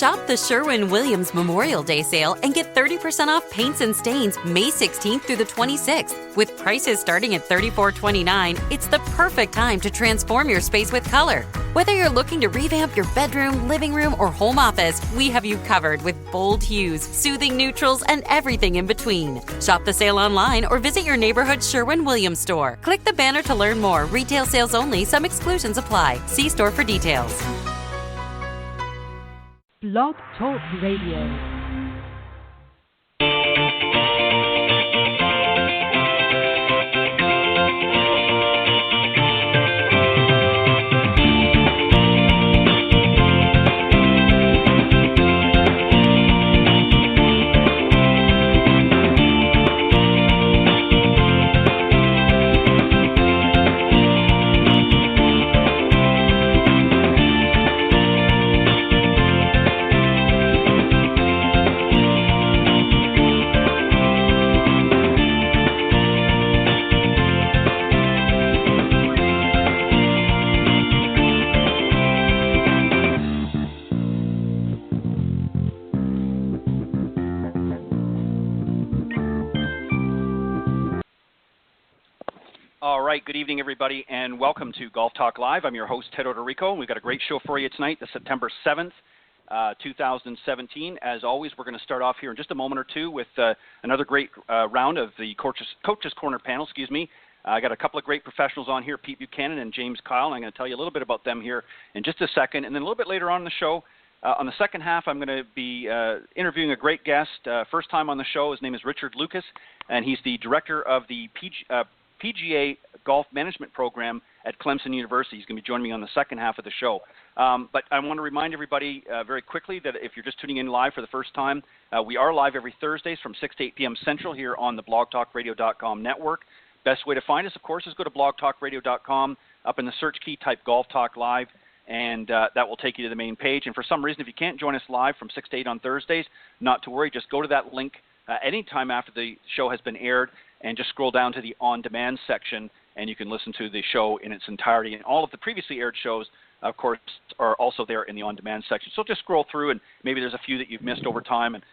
Shop the Sherwin-Williams Memorial Day sale and get 30% off paints and stains May 16th through the 26th. With prices starting at $34.29, it's the perfect time to transform your space with color. Whether you're looking to revamp your bedroom, living room, or home office, we have you covered with bold hues, soothing neutrals, and everything in between. Shop the sale online or visit your neighborhood Sherwin-Williams store. Click the banner to learn more. Retail sales only. Some exclusions apply. See store for details. Blog Talk Radio. Good evening, everybody, and welcome to Golf Talk Live. I'm your host, Ted Odorico, and we've got a great show for you tonight, the September 7th, 2017. As always, we're going to start off here in just a moment or two with another great round of the Coaches Corner panel. I got a couple of great professionals on here, Pete Buchanan and James Kyle, and I'm going to tell you a little bit about them here in just a second. And then a little bit later on in the show, on the second half, I'm going to be interviewing a great guest, first time on the show. His name is Richard Lucas, and he's the director of the PGA Golf Management Program at Clemson University. He's going to be joining me on the second half of the show. But I want to remind everybody very quickly that if you're just tuning in live for the first time, we are live every Thursdays from 6 to 8 p.m. Central here on the blogtalkradio.com network. Best way to find us, of course, is go to blogtalkradio.com. Up in the search key, type Golf Talk Live, and that will take you to the main page. And for some reason, if you can't join us live from 6 to 8 on Thursdays, not to worry. Just go to that link anytime after the show has been aired, and just scroll down to the on-demand section, and you can listen to the show in its entirety. And all of the previously aired shows, of course, are also there in the on-demand section. So just scroll through, and maybe there's a few that you've missed over time, and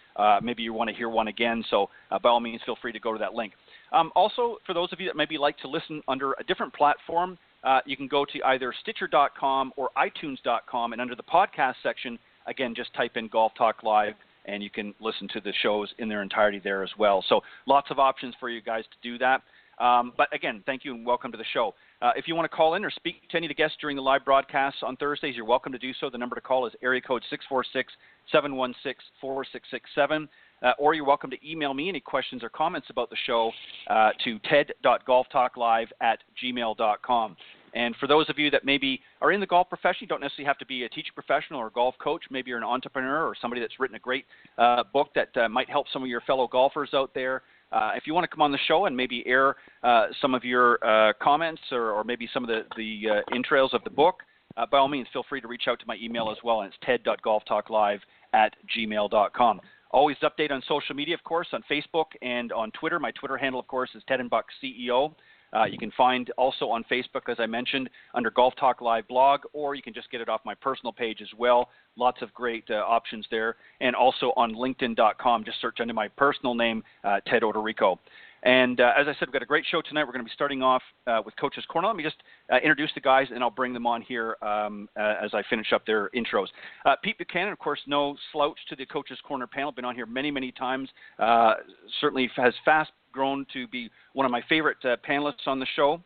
maybe you want to hear one again. So by all means, feel free to go to that link. Also, for those of you that maybe like to listen under a different platform, you can go to either Stitcher.com or iTunes.com, and under the podcast section, again, just type in Golf Talk Live, and you can listen to the shows in their entirety there as well. So lots of options for you guys to do that. But again, thank you and welcome to the show. If you want to call in or speak to any of the guests during the live broadcasts on Thursdays, you're welcome to do so. The number to call is area code 646-716-4667. Or you're welcome to email me any questions or comments about the show to ted.golftalklive@gmail.com. And for those of you that maybe are in the golf profession, you don't necessarily have to be a teaching professional or a golf coach. Maybe you're an entrepreneur or somebody that's written a great book that might help some of your fellow golfers out there. If you want to come on the show and maybe air some of your comments or maybe some of the entrails of the book, by all means, feel free to reach out to my email as well, and it's ted.golftalklive@gmail.com. Always update on social media, of course, on Facebook and on Twitter. My Twitter handle, of course, is Ted and Buck CEO. You can find also on Facebook, as I mentioned, under Golf Talk Live blog, or you can just get it off my personal page as well. Lots of great options there. And also on LinkedIn.com, just search under my personal name, Ted Odorico. And as I said, we've got a great show tonight. We're going to be starting off with Coaches Corner. Let me just introduce the guys, and I'll bring them on here as I finish up their intros. Pete Buchanan, of course, no slouch to the Coaches Corner panel. Been on here many, many times. Certainly has fast grown to be one of my favorite panelists on the show.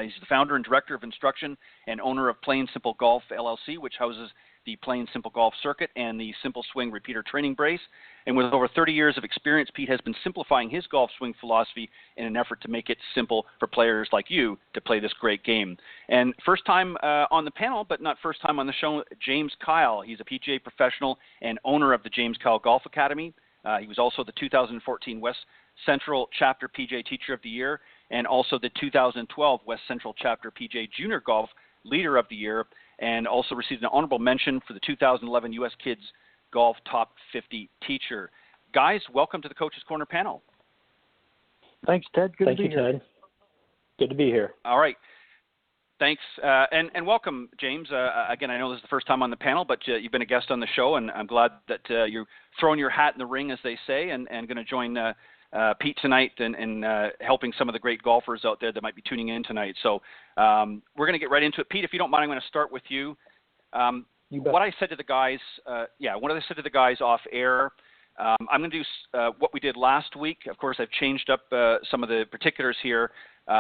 He's the founder and director of instruction and owner of Plain Simple Golf, LLC, which houses the Plain Simple Golf Circuit and the Simple Swing Repeater Training Brace. And with over 30 years of experience, Pete has been simplifying his golf swing philosophy in an effort to make it simple for players like you to play this great game. And first time on the panel, but not first time on the show, James Kyle. He's a PGA professional and owner of the James Kyle Golf Academy. He was also the 2014 West Central Chapter PGA Teacher of the Year, and also the 2012 West Central Chapter PGA Junior Golf Leader of the Year, and also received an honorable mention for the 2011 U.S. Kids Golf Top 50 Teacher. Guys, welcome to the Coaches Corner panel. Thanks, Ted. Good to be here. Ted. Good to be here. All right. Thanks, and welcome, James. Again, I know this is the first time on the panel, but you've been a guest on the show, and I'm glad that you're throwing your hat in the ring, as they say, and going to join Pete tonight and helping some of the great golfers out there that might be tuning in tonight. So we're going to get right into it. Pete, if you don't mind, I'm going to start with you. What I said to the guys, what I said to the guys off air, I'm going to do what we did last week. Of course, I've changed up some of the particulars here.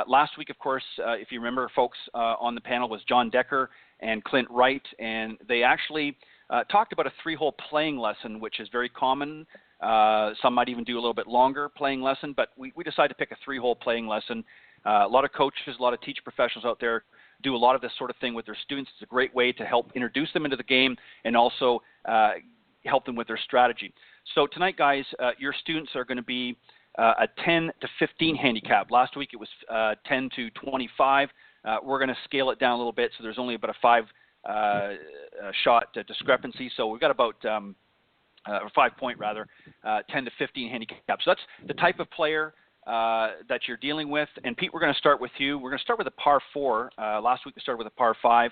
Last week, of course, if you remember, folks on the panel was John Decker and Clint Wright, and they actually talked about a 3-hole playing lesson, which is very common. Some might even do a little bit longer playing lesson, but we decided to pick a 3-hole playing lesson. A lot of coaches, a lot of teacher professionals out there do a lot of this sort of thing with their students. It's a great way to help introduce them into the game and also help them with their strategy. So tonight, guys, your students are going to be a 10 to 15 handicap. Last week it was 10 to 25. We're going to scale it down a little bit, so there's only about a 5-shot discrepancy. So we've got about 5-point rather, 10 to 15 handicap. So that's the type of player that you're dealing with. And Pete, we're going to start with you. We're going to start with a par 4. Last week we started with a par 5.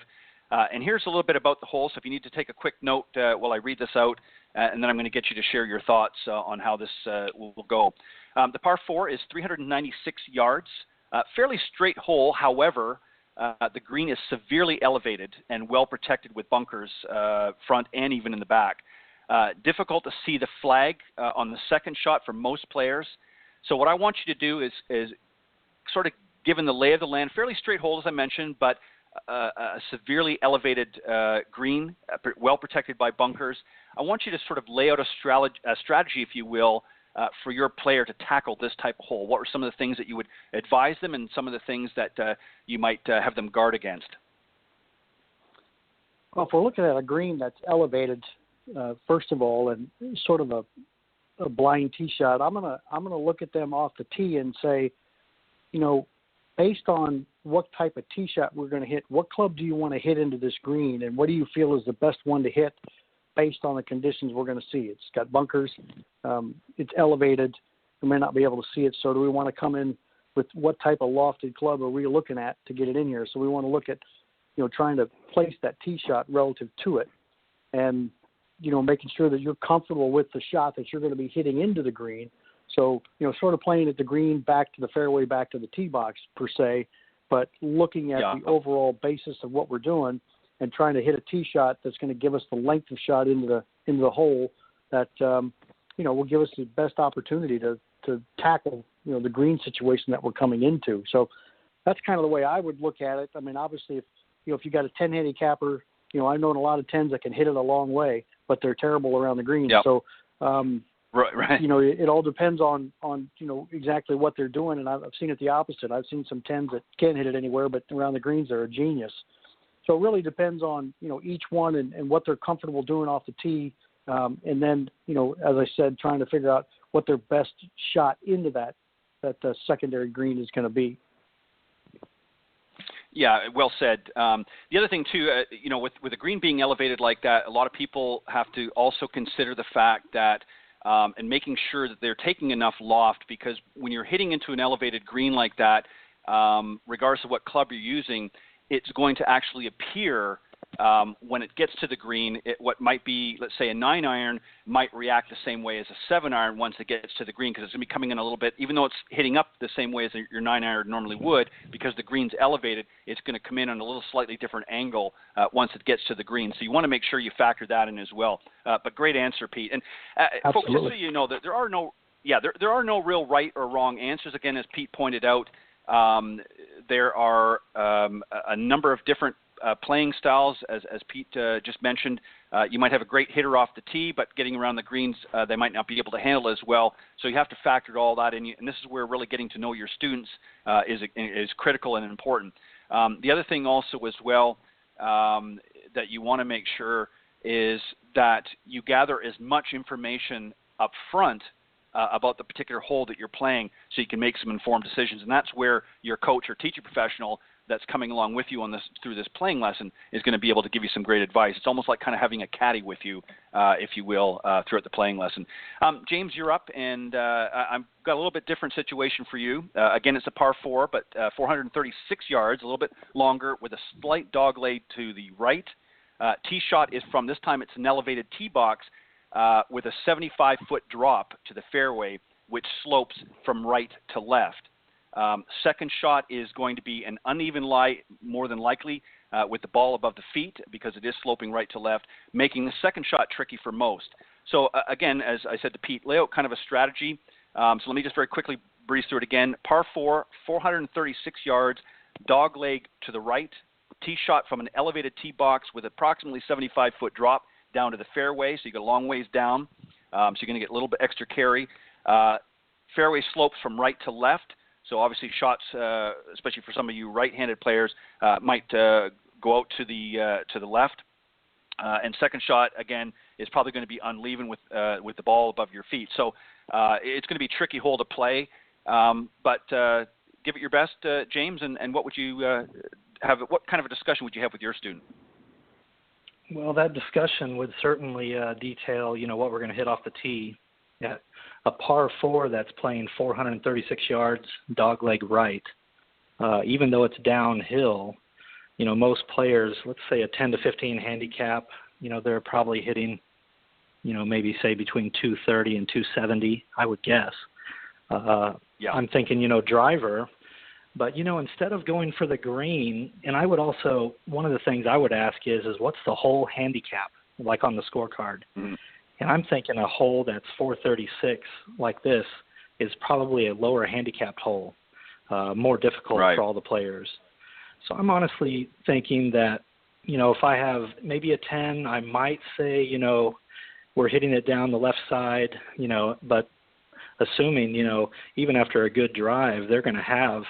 And here's a little bit about the hole. So if you need to take a quick note while I read this out, and then I'm going to get you to share your thoughts on how this will go. The par 4 is 396 yards, fairly straight hole. However, the green is severely elevated and well protected with bunkers front and even in the back. Difficult to see the flag on the second shot for most players. So what I want you to do is sort of given the lay of the land, fairly straight hole as I mentioned, but a severely elevated green, well protected by bunkers. I want you to sort of lay out a strategy, if you will, for your player to tackle this type of hole. What are some of the things that you would advise them and some of the things that you might have them guard against? Well, if we're looking at a green that's elevated, first of all, and sort of a blind tee shot, I'm gonna look at them off the tee and say, based on what type of tee shot we're going to hit, what club do you want to hit into this green, and what do you feel is the best one to hit based on the conditions we're going to see? It's got bunkers, it's elevated, we may not be able to see it, so do we want to come in with what type of lofted club are we looking at to get it in here? So we want to look at, trying to place that tee shot relative to it, and, making sure that you're comfortable with the shot that you're going to be hitting into the green. So, sort of playing at the green, back to the fairway, back to the tee box per se, but looking at the overall basis of what we're doing and trying to hit a tee shot that's going to give us the length of shot into the hole that, will give us the best opportunity to tackle, the green situation that we're coming into. So that's kind of the way I would look at it. I mean, obviously, if you got a 10 handicapper, I've known a lot of 10s that can hit it a long way, but they're terrible around the green. Yep. So, right. It all depends on exactly what they're doing, and I've seen it the opposite. I've seen some 10s that can't hit it anywhere, but around the greens they're a genius. So it really depends on each one and what they're comfortable doing off the tee, and then as I said, trying to figure out what their best shot into that secondary green is going to be. Yeah, well said. The other thing too, with the green being elevated like that, a lot of people have to also consider the fact that and making sure that they're taking enough loft, because when you're hitting into an elevated green like that, regardless of what club you're using, it's going to actually appear when it gets to the green, what might be, let's say, a 9-iron might react the same way as a 7-iron once it gets to the green, because it's going to be coming in a little bit, even though it's hitting up the same way as your 9-iron normally would, because the green's elevated, it's going to come in on a little slightly different angle once it gets to the green. So you want to make sure you factor that in as well. But great answer, Pete. And folks, just so you know, that there are no real right or wrong answers. Again, as Pete pointed out, there are a number of different playing styles, as Pete just mentioned. You might have a great hitter off the tee, but getting around the greens, they might not be able to handle as well. So you have to factor all that in, and this is where really getting to know your students is critical and important. The other thing also as well that you want to make sure is that you gather as much information up front about the particular hole that you're playing, so you can make some informed decisions. And that's where your coach or teacher professional that's coming along with you through this playing lesson is going to be able to give you some great advice. It's almost like kind of having a caddy with you, if you will, throughout the playing lesson. James, you're up, and I've got a little bit different situation for you. Again, it's a par 4, but 436 yards, a little bit longer, with a slight dogleg to the right. Tee shot is from, this time it's an elevated tee box with a 75-foot drop to the fairway, which slopes from right to left. Second shot is going to be an uneven lie, more than likely, with the ball above the feet because it is sloping right to left, making the second shot tricky for most. So, again, as I said to Pete, lay out kind of a strategy. So let me just very quickly breeze through it again. Par 4, 436 yards, dog leg to the right, tee shot from an elevated tee box with approximately 75-foot drop down to the fairway, so you get a long ways down. So you're going to get a little bit extra carry. Fairway slopes from right to left. So obviously shots, especially for some of you right-handed players, might go out to the left. And second shot, again, is probably going to be uneven with the ball above your feet. So it's going to be a tricky hole to play. But give it your best, James. And what would you have? What kind of a discussion would you have with your student? Well, that discussion would certainly detail, what we're going to hit off the tee. Yeah. A par 4 that's playing 436 yards, dogleg right, even though it's downhill, most players, let's say a 10 to 15 handicap, they're probably hitting, maybe say between 230 and 270, I would guess. Yeah. I'm thinking, driver, but, instead of going for the green, and I would also, one of the things I would ask is what's the whole handicap, like on the scorecard? Mm-hmm. And I'm thinking a hole that's 436 like this is probably a lower handicapped hole, more difficult for all the players. So I'm honestly thinking that, if I have maybe a 10, I might say, we're hitting it down the left side, but assuming, even after a good drive, they're going to have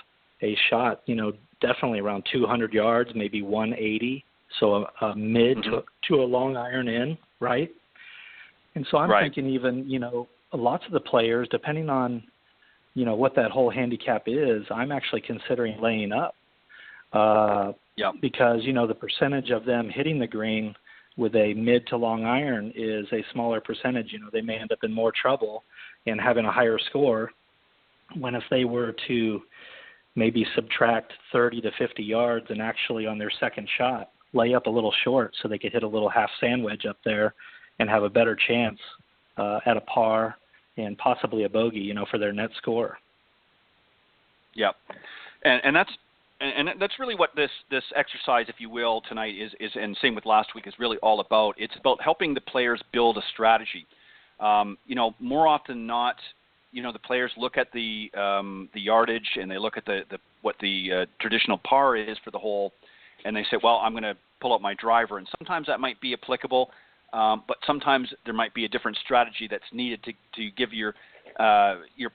a shot, definitely around 200 yards, maybe 180. So a mid to a long iron in, right? And so I'm thinking even, lots of the players, depending on, what that whole handicap is, I'm actually considering laying up because, the percentage of them hitting the green with a mid to long iron is a smaller percentage. They may end up in more trouble and having a higher score when if they were to maybe subtract 30 to 50 yards and actually on their second shot lay up a little short so they could hit a little half sandwich up there and have a better chance at a par and possibly a bogey, for their net score. Yep, and that's really what this exercise, if you will, tonight is, and same with last week, is really all about. It's about helping the players build a strategy. More often than not, the players look at the yardage and they look at what the traditional par is for the hole, and they say, well, I'm going to pull out my driver, and sometimes that might be applicable. But sometimes there might be a different strategy that's needed to give your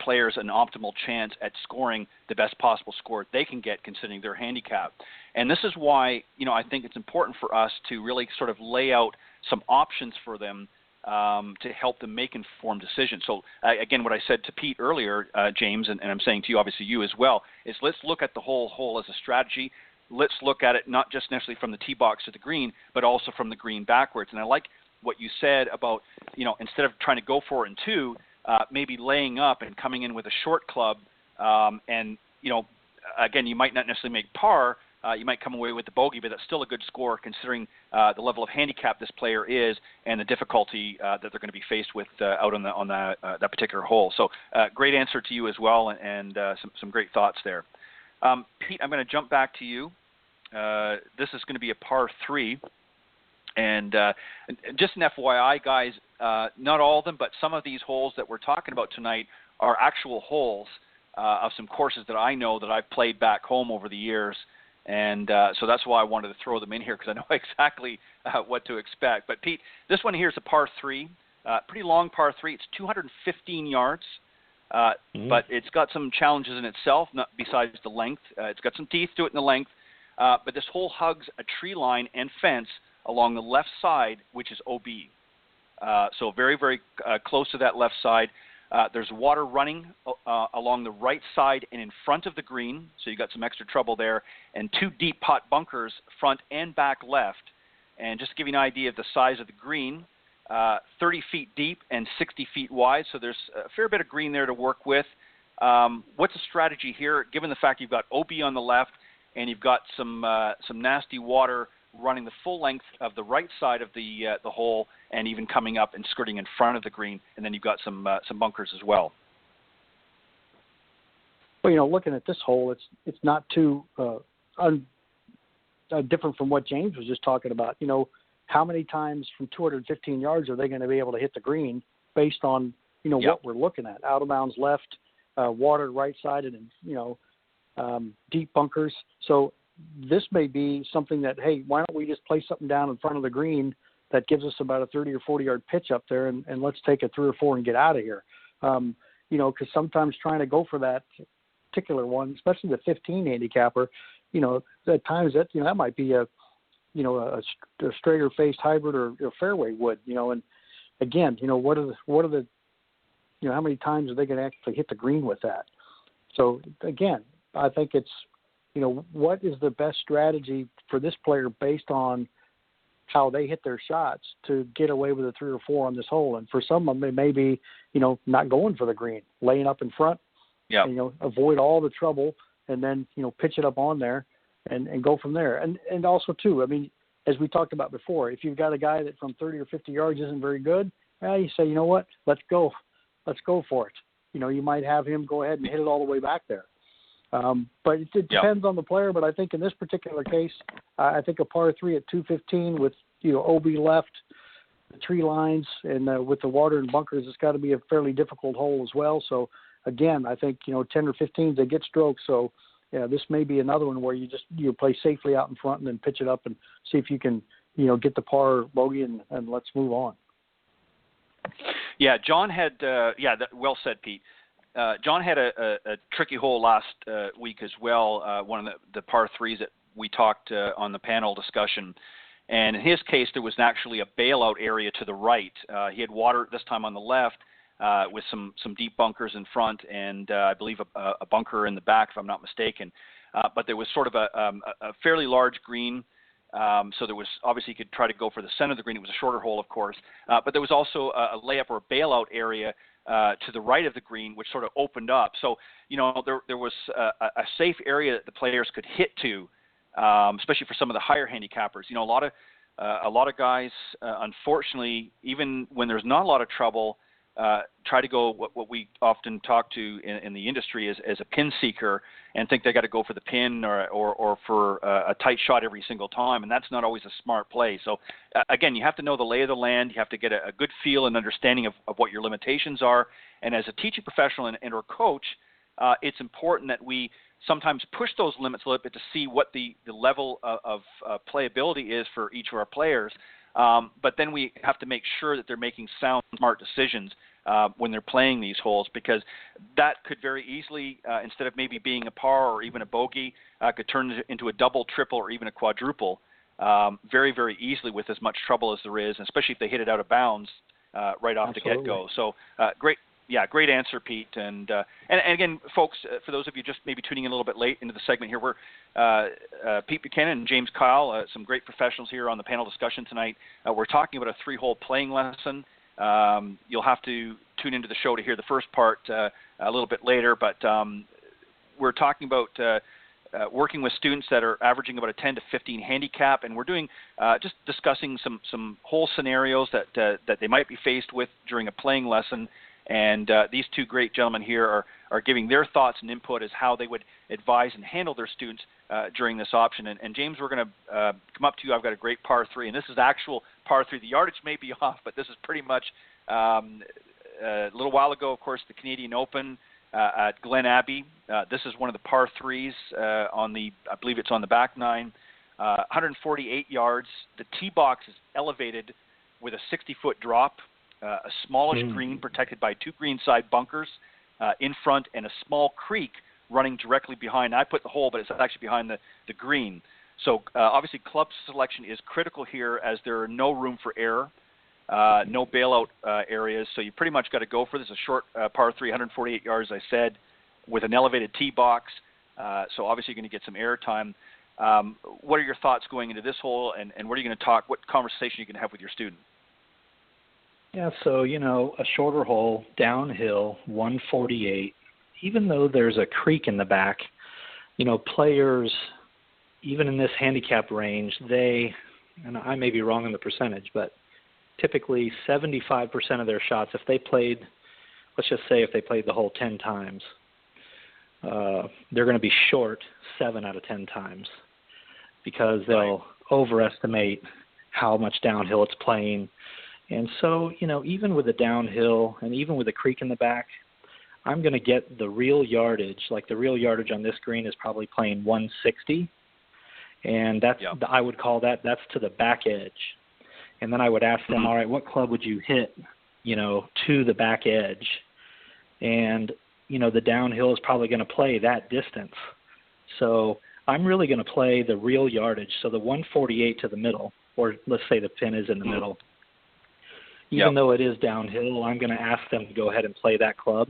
players an optimal chance at scoring the best possible score they can get considering their handicap. And this is why, I think it's important for us to really sort of lay out some options for them to help them make informed decisions. So, again, what I said to Pete earlier, James, and I'm saying to you, obviously you as well, is let's look at the whole hole as a strategy. Let's look at it not just necessarily from the tee box to the green, but also from the green backwards. And I like what you said about, instead of trying to go for it in 2, maybe laying up and coming in with a short club. And, again, you might not necessarily make par. You might come away with the bogey, but that's still a good score considering the level of handicap this player is and the difficulty that they're going to be faced with out on that particular hole. So great answer to you as well, and some great thoughts there. Pete, I'm going to jump back to you. This is going to be a par 3. And just an FYI, guys, not all of them, but some of these holes that we're talking about tonight are actual holes of some courses that I know that I've played back home over the years. And so that's why I wanted to throw them in here because I know exactly what to expect. But, Pete, this one here is a par 3, pretty long par 3. It's 215 yards. But it's got some challenges in itself, not besides the length. It's got some teeth to it in the length. But this hole hugs a tree line and fence along the left side, which is OB. So very, very close to that left side. There's water running along the right side and in front of the green, so you got some extra trouble there, and 2 deep pot bunkers front and back left. And just to give you an idea of the size of the green, 30 feet deep and 60 feet wide, so there's a fair bit of green there to work with. What's the strategy here, given the fact you've got OB on the left and you've got some nasty water running the full length of the right side of the hole and even coming up and skirting in front of the green, and then you've got some bunkers as well. Well, looking at this hole, it's not too different from what James was just talking about. How many times from 215 yards are they going to be able to hit the green based on what we're looking at? Out of bounds left, water right side, and deep bunkers. So this may be something that, hey, why don't we just play something down in front of the green that gives us about a 30 or 40-yard pitch up there, and let's take a 3 or 4 and get out of here. Because sometimes trying to go for that particular one, especially the 15 handicapper, at times that might be a straighter faced hybrid or fairway wood, and again, what are the how many times are they going to actually hit the green with that? So again, I think it's, what is the best strategy for this player based on how they hit their shots to get away with a 3 or 4 on this hole? And for some of them, it may be, not going for the green, laying up in front, avoid all the trouble, and then, pitch it up on there and go from there. And also, too, I mean, as we talked about before, if you've got a guy that from 30 or 50 yards isn't very good, you say, you know what, let's go for it. You might have him go ahead and hit it all the way back there. But it depends on the player. But I think in this particular case, I think a par 3 at 215 with, OB left, the tree lines, and with the water and bunkers, it's got to be a fairly difficult hole as well. So, again, I think, 10 or 15s, they get strokes. So, this may be another one where you play safely out in front and then pitch it up and see if you can, get the par bogey and let's move on. Yeah, John had well said, Pete. John had a tricky hole last week as well, one of the par 3s that we talked on the panel discussion. And in his case, there was actually a bailout area to the right. He had water this time on the left with some deep bunkers in front and I believe a bunker in the back, if I'm not mistaken. But there was sort of a fairly large green. So there was, obviously, you could try to go for the center of the green. It was a shorter hole, of course. But there was also a layup or a bailout area to the right of the green, which sort of opened up. So, there was a safe area that the players could hit to, especially for some of the higher handicappers. A lot of guys, unfortunately, even when there's not a lot of trouble, try to go what we often talk to in the industry as a pin seeker and think they got to go for the pin or for a tight shot every single time, and that's not always a smart play. So again, you have to know the lay of the land. You have to get a good feel and understanding of what your limitations are. And as a teaching professional and or coach, it's important that we sometimes push those limits a little bit to see what the level of playability is for each of our players. But then we have to make sure that they're making sound, smart decisions when they're playing these holes, because that could very easily, instead of maybe being a par or even a bogey, could turn into a double, triple, or even a quadruple very, very easily with as much trouble as there is, especially if they hit it out of bounds right off Absolutely. the get-go. So great. Yeah, great answer, Pete. And again, folks, for those of you just maybe tuning in a little bit late into the segment here, we're Pete Buchanan and James Kyle, some great professionals here on the panel discussion tonight. We're talking about a 3-hole playing lesson. You'll have to tune into the show to hear the first part a little bit later, but we're talking about working with students that are averaging about a 10 to 15 handicap, and we're doing just discussing some hole scenarios that they might be faced with during a playing lesson. And these two great gentlemen here are giving their thoughts and input as how they would advise and handle their students during this option. And James, we're going to come up to you. I've got a great par 3, and this is actual par 3. The yardage may be off, but this is pretty much a little while ago, of course, the Canadian Open at Glen Abbey. This is one of the par 3s I believe it's on the back nine, 148 yards. The tee box is elevated with a 60-foot drop. A smallish green protected by 2 greenside bunkers in front and a small creek running directly behind. I put the hole, but it's actually behind the green. So obviously club selection is critical here as there are no room for error. no bailout areas, so you pretty much got to go for this. A short par 3, 148 yards, I said, with an elevated tee box, so obviously you're going to get some air time. What are your thoughts going into this hole, and what are you going to talk, what conversation you can have with your student? Yeah, so, a shorter hole, downhill, 148, even though there's a creek in the back, players, even in this handicap range, and I may be wrong on the percentage, but typically 75% of their shots, if they played the hole 10 times, they're going to be short 7 out of 10 times because they'll overestimate how much downhill it's playing. And so, even with the downhill and even with a creek in the back, I'm going to get the real yardage. Like the real yardage on this green is probably playing 160. And I would call that's to the back edge. And then I would ask them, all right, what club would you hit, to the back edge? And, the downhill is probably going to play that distance. So I'm really going to play the real yardage. So the 148 to the middle, or let's say the pin is in the middle. Even though it is downhill, I'm going to ask them to go ahead and play that club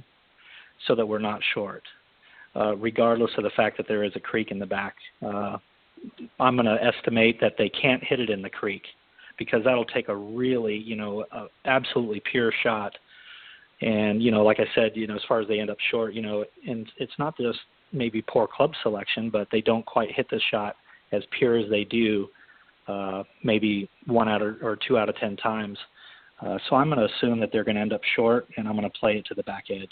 so that we're not short, regardless of the fact that there is a creek in the back. I'm going to estimate that they can't hit it in the creek because that'll take a really, absolutely pure shot. And, like I said, as far as they end up short, and it's not just maybe poor club selection, but they don't quite hit the shot as pure as they do maybe 1 out or 2 out of 10 times. So I'm going to assume that they're going to end up short, and I'm going to play it to the back edge.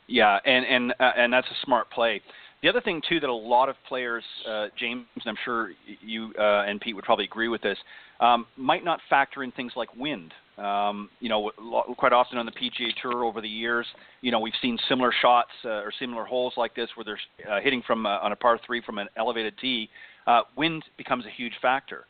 Yeah, and that's a smart play. The other thing, too, that a lot of players, James, and I'm sure you and Pete would probably agree with this, might not factor in things like wind. Quite often on the PGA Tour over the years, we've seen similar shots or similar holes like this where they're hitting from on a par 3 from an elevated tee. Wind becomes a huge factor.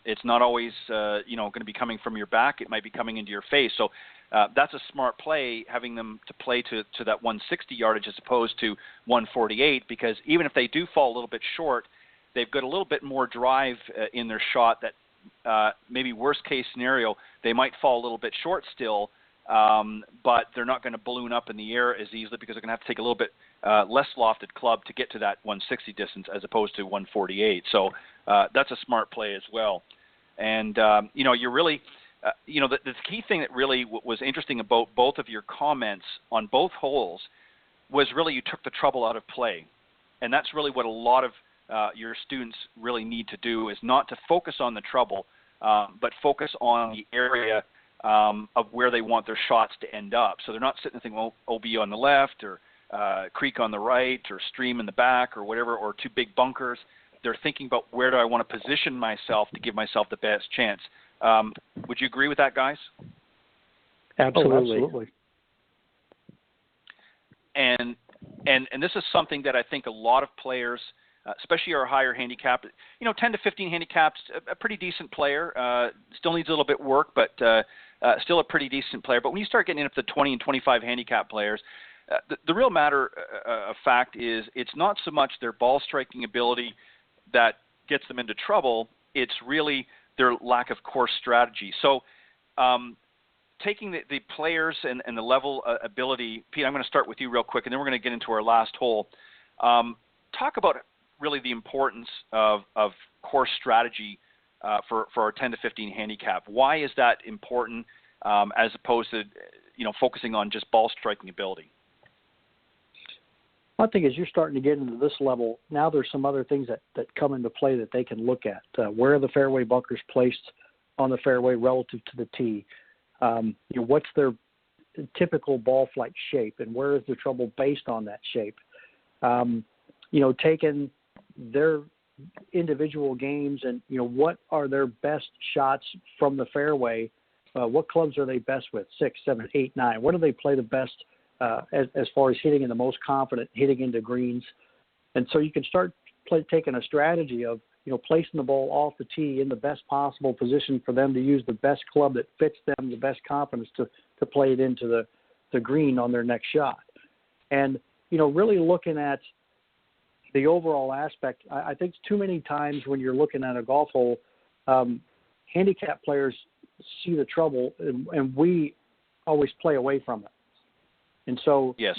It's not always, going to be coming from your back. It might be coming into your face. So that's a smart play, having them to play to that 160 yardage as opposed to 148, because even if they do fall a little bit short, they've got a little bit more drive in their shot that maybe worst case scenario, they might fall a little bit short still, but they're not going to balloon up in the air as easily because they're going to have to take a little bit less lofted club to get to that 160 distance as opposed to 148. So that's a smart play as well. And, you're really, the key thing that really was interesting about both of your comments on both holes was really you took the trouble out of play. And that's really what a lot of your students really need to do, is not to focus on the trouble, but focus on the area of where they want their shots to end up. So they're not sitting and thinking, OB on the left or creek on the right or stream in the back or whatever, or 2 big bunkers. They're thinking about where do I want to position myself to give myself the best chance. Would you agree with that, guys? Absolutely. Absolutely. And this is something that I think a lot of players, especially our higher handicap, 10 to 15 handicaps, a pretty decent player. Still needs a little bit work, but still a pretty decent player. But when you start getting up to 20 and 25 handicap players, the real matter of fact is it's not so much their ball striking ability that gets them into trouble. It's really their lack of course strategy. So taking the players and the level ability, Pete, I'm going to start with you real quick, and then we're going to get into our last hole. Talk about really the importance of course strategy for our 10 to 15 handicap. Why is that important as opposed to focusing on just ball striking ability? I think as you're starting to get into this level, now there's some other things that come into play that they can look at. Where are the fairway bunkers placed on the fairway relative to the tee? What's their typical ball flight shape, and where is the trouble based on that shape? Taking their individual games and, what are their best shots from the fairway? What clubs are they best with? 6, 7, 8, 9. What do they play the best as far as hitting in the most confident, hitting into greens? And so you can start taking a strategy of, placing the ball off the tee in the best possible position for them to use the best club that fits them, the best confidence to play it into the green on their next shot. And, really looking at the overall aspect, I think too many times when you're looking at a golf hole, handicap players see the trouble, and we always play away from it. And so, yes,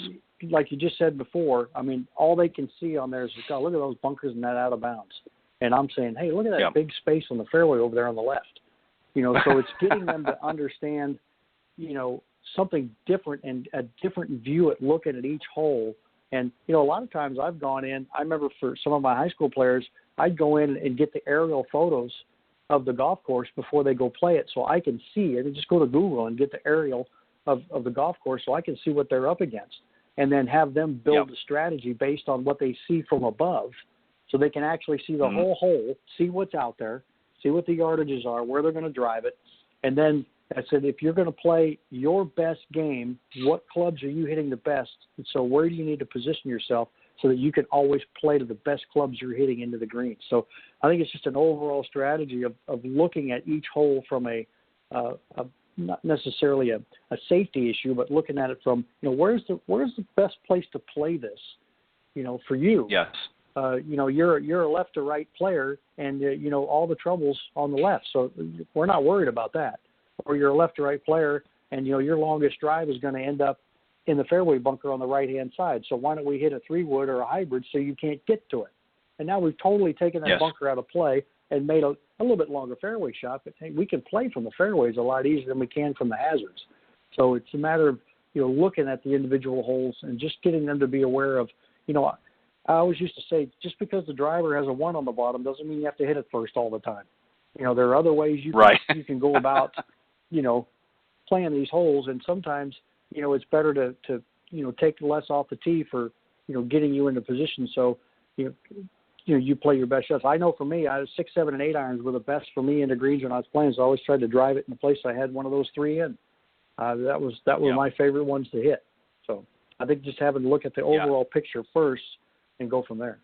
like you just said before, I mean, all they can see on there is, God, look at those bunkers and that out of bounds. And I'm saying, hey, look at that big space on the fairway over there on the left. You know, so it's getting them to understand, you know, something different and a different view at looking at each hole. And, you know, a lot of times I've gone in, I remember for some of my high school players, I'd go in and get the aerial photos of the golf course before they go play it so I can see it. And just go to Google and get the aerial of the golf course so I can see what they're up against. And then have them build a strategy based on what they see from above so they can actually see the whole hole, see what's out there, see what the yardages are, where they're going to drive it. And then I said, if you're going to play your best game, what clubs are you hitting the best? And so where do you need to position yourself so that you can always play to the best clubs you're hitting into the green? So I think it's just an overall strategy of looking at each hole from a not necessarily a safety issue, but looking at it from, you know, where's the best place to play this, you know, for you. Yes. You know, you're a left to right player, and you know all the troubles on the left, so we're not worried about that. Or you're a left to right player, and you know your longest drive is going to end up in the fairway bunker on the right hand side. So why don't we hit a 3-wood or a hybrid so you can't get to it? And now we've totally taken that bunker out of play and made a little bit longer fairway shot. But hey, we can play from the fairways a lot easier than we can from the hazards. So it's a matter of, you know, looking at the individual holes and just getting them to be aware of, you know, I always used to say, just because the driver has a 1 on the bottom doesn't mean you have to hit it first all the time. You know, there are other ways you can go about, you know, playing these holes. And sometimes, you know, it's better to you know, take less off the tee for, you know, getting you into position. So, you play your best shots. I know for me, 6, 7, and 8 irons were the best for me into greens when I was playing. So I always tried to drive it in the place I had one of those 3 in. That was my favorite ones to hit. So I think just having to look at the overall picture first and go from there.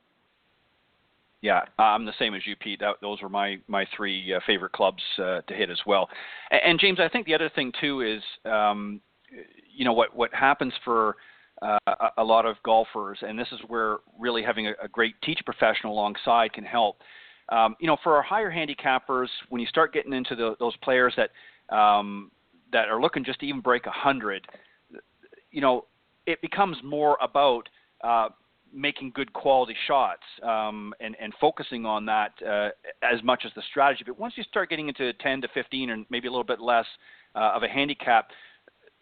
Yeah, I'm the same as you, Pete. Those were my 3 favorite clubs to hit as well. And James, I think the other thing too is, you know, what happens for a lot of golfers, and this is where really having a great teacher professional alongside can help. You know, for our higher handicappers, when you start getting into those players that are looking just to even break 100, you know, it becomes more about making good quality shots and focusing on that as much as the strategy. But once you start getting into 10 to 15 and maybe a little bit less of a handicap,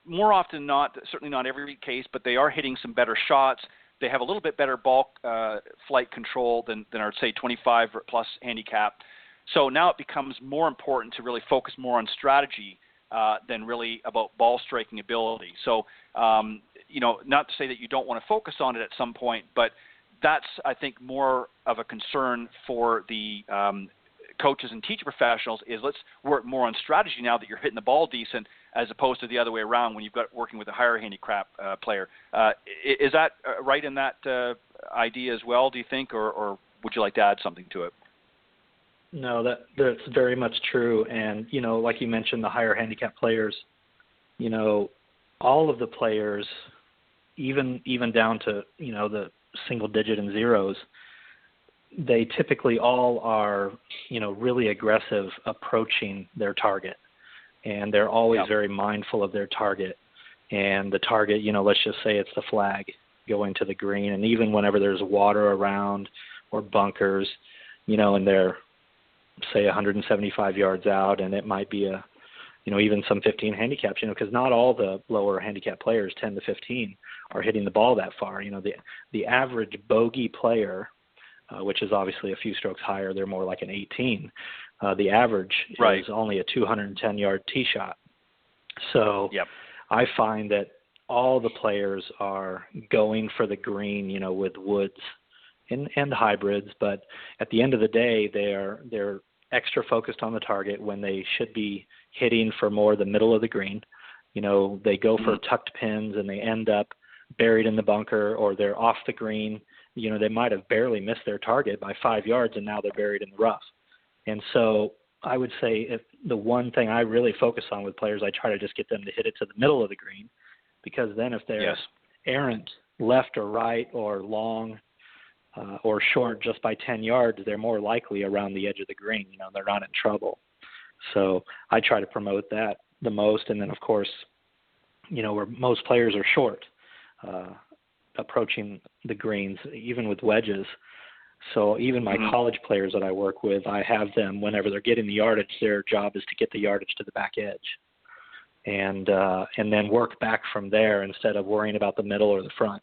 more often than not, certainly not every case, but they are hitting some better shots. They have a little bit better ball flight control than our, say, 25 plus handicap. So now it becomes more important to really focus more on strategy than really about ball striking ability. So, you know, not to say that you don't want to focus on it at some point, but that's, I think, more of a concern for the coaches and teacher professionals is let's work more on strategy now that you're hitting the ball decent, as opposed to the other way around when you've got working with a higher handicap player. Is that right in that idea as well, do you think, or would you like to add something to it? No, that's very much true. And, you know, like you mentioned, the higher handicap players, you know, all of the players, even down to, you know, the single digit and zeros, they typically all are, you know, really aggressive approaching their target. And they're always very mindful of their target. And the target, you know, let's just say it's the flag going to the green. And even whenever there's water around or bunkers, you know, and they're, say, 175 yards out, and it might be a, you know, even some 15 handicaps, you know, because not all the lower handicap players, 10 to 15, are hitting the ball that far. You know, the average bogey player, which is obviously a few strokes higher, they're more like an 18. The average is only a 210-yard tee shot. So I find that all the players are going for the green, you know, with woods and hybrids. But at the end of the day, they're extra focused on the target when they should be hitting for more the middle of the green. You know, they go for tucked pins and they end up buried in the bunker, or they're off the green. You know, they might have barely missed their target by 5 yards, and now they're buried in the rough. And so I would say if the one thing I really focus on with players, I try to just get them to hit it to the middle of the green, because then if they're errant left or right or long or short just by 10 yards, they're more likely around the edge of the green. You know, they're not in trouble. So I try to promote that the most. And then, of course, where most players are short, approaching the greens, even with wedges. So even my college players that I work with, I have them, whenever they're getting the yardage, their job is to get the yardage to the back edge, and then work back from there instead of worrying about the middle or the front.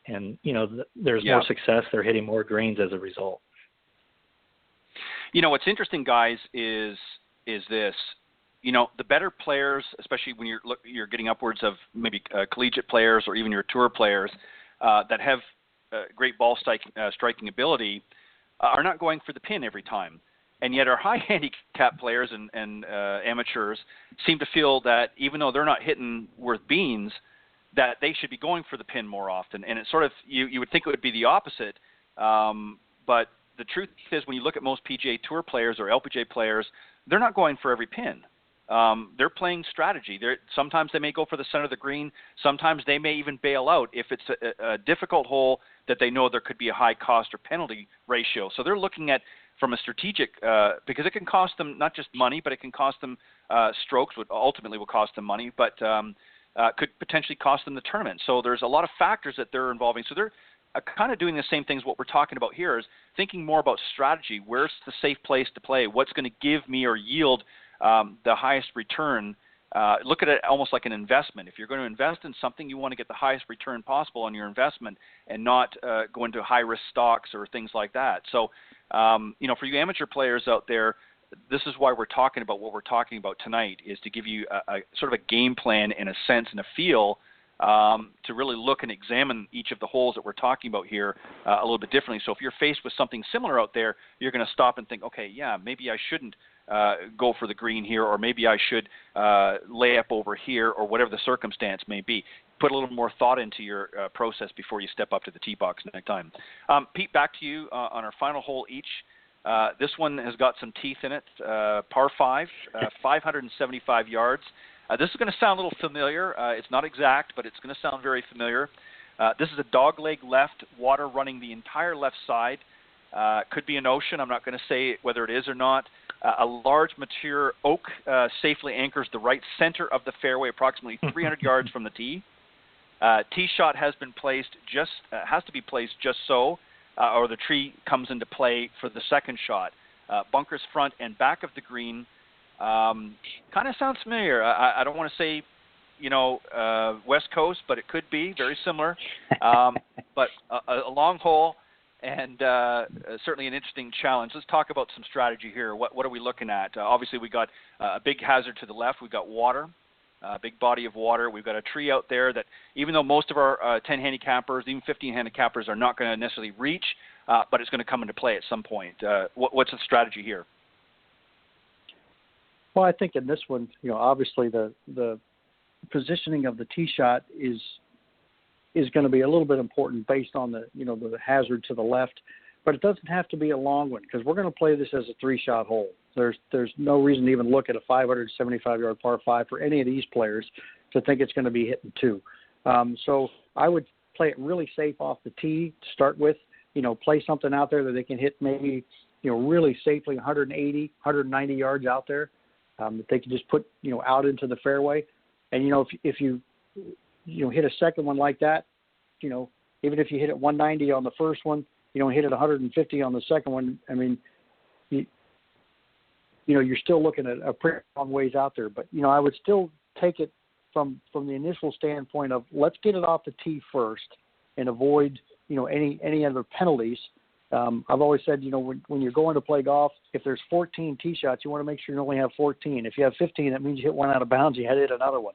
And, there's more success. They're hitting more greens as a result. What's interesting, guys, is this. The better players, especially when you're getting upwards of maybe collegiate players or even your tour players that have great ball striking ability, are not going for the pin every time. And yet our high handicap players and amateurs seem to feel that even though they're not hitting worth beans, that they should be going for the pin more often. And it's sort of, you would think it would be the opposite. But the truth is, when you look at most PGA Tour players or LPGA players, they're not going for every pin. They're playing strategy. Sometimes they may go for the center of the green. Sometimes they may even bail out if it's a difficult hole that they know there could be a high cost or penalty ratio. So they're looking at from a strategic, because it can cost them not just money, but it can cost them strokes, which ultimately will cost them money, but could potentially cost them the tournament. So there's a lot of factors that they're involving. So they're kind of doing the same things what we're talking about here, is thinking more about strategy. Where's the safe place to play? What's going to give me or yield the highest return? Look at it almost like an investment. If you're going to invest in something, you want to get the highest return possible on your investment and not go into high-risk stocks or things like that. So, for you amateur players out there, this is why we're talking about what we're talking about tonight, is to give you a sort of a game plan in a sense and a feel to really look and examine each of the holes that we're talking about here a little bit differently. So if you're faced with something similar out there, you're going to stop and think, okay, yeah, maybe I shouldn't go for the green here, or maybe I should lay up over here, or whatever the circumstance may be. Put a little more thought into your process before you step up to the tee box next time. Pete, back to you on our final hole each. This one has got some teeth in it. Par 5, 575 yards. This is going to sound a little familiar. It's not exact, but it's going to sound very familiar. This is a dogleg left, water running the entire left side. Could be an ocean. I'm not going to say whether it is or not. A large mature oak safely anchors the right center of the fairway, approximately 300 yards from the tee. Tee shot has been placed has to be placed just so, or the tree comes into play for the second shot. Bunkers front and back of the green. Kind of sounds familiar. I don't want to say, West Coast, but it could be very similar. But a long hole and certainly an interesting challenge. Let's talk about some strategy here. What are we looking at? Obviously, we got a big hazard to the left. We've got water, a big body of water. We've got a tree out there that, even though most of our 10 handicappers, even 15 handicappers, are not going to necessarily reach, but it's going to come into play at some point. What's the strategy here? Well, I think in this one, obviously the positioning of the tee shot is going to be a little bit important based on the hazard to the left, but it doesn't have to be a long one, because we're going to play this as a 3-shot hole. There's no reason to even look at a 575-yard par 5 for any of these players to think it's going to be hitting 2. So I would play it really safe off the tee to start with. Play something out there that they can hit maybe really safely 180, 190 yards out there. That they can just put, out into the fairway. And, if you hit a second one like that, even if you hit it 190 on the first one, hit it 150 on the second one, I mean, you're still looking at a pretty long ways out there. But, I would still take it from the initial standpoint of, let's get it off the tee first and avoid, any other penalties. I've always said, when you're going to play golf, if there's 14 tee shots, you want to make sure you only have 14. If you have 15, that means you hit one out of bounds, you had to hit another one.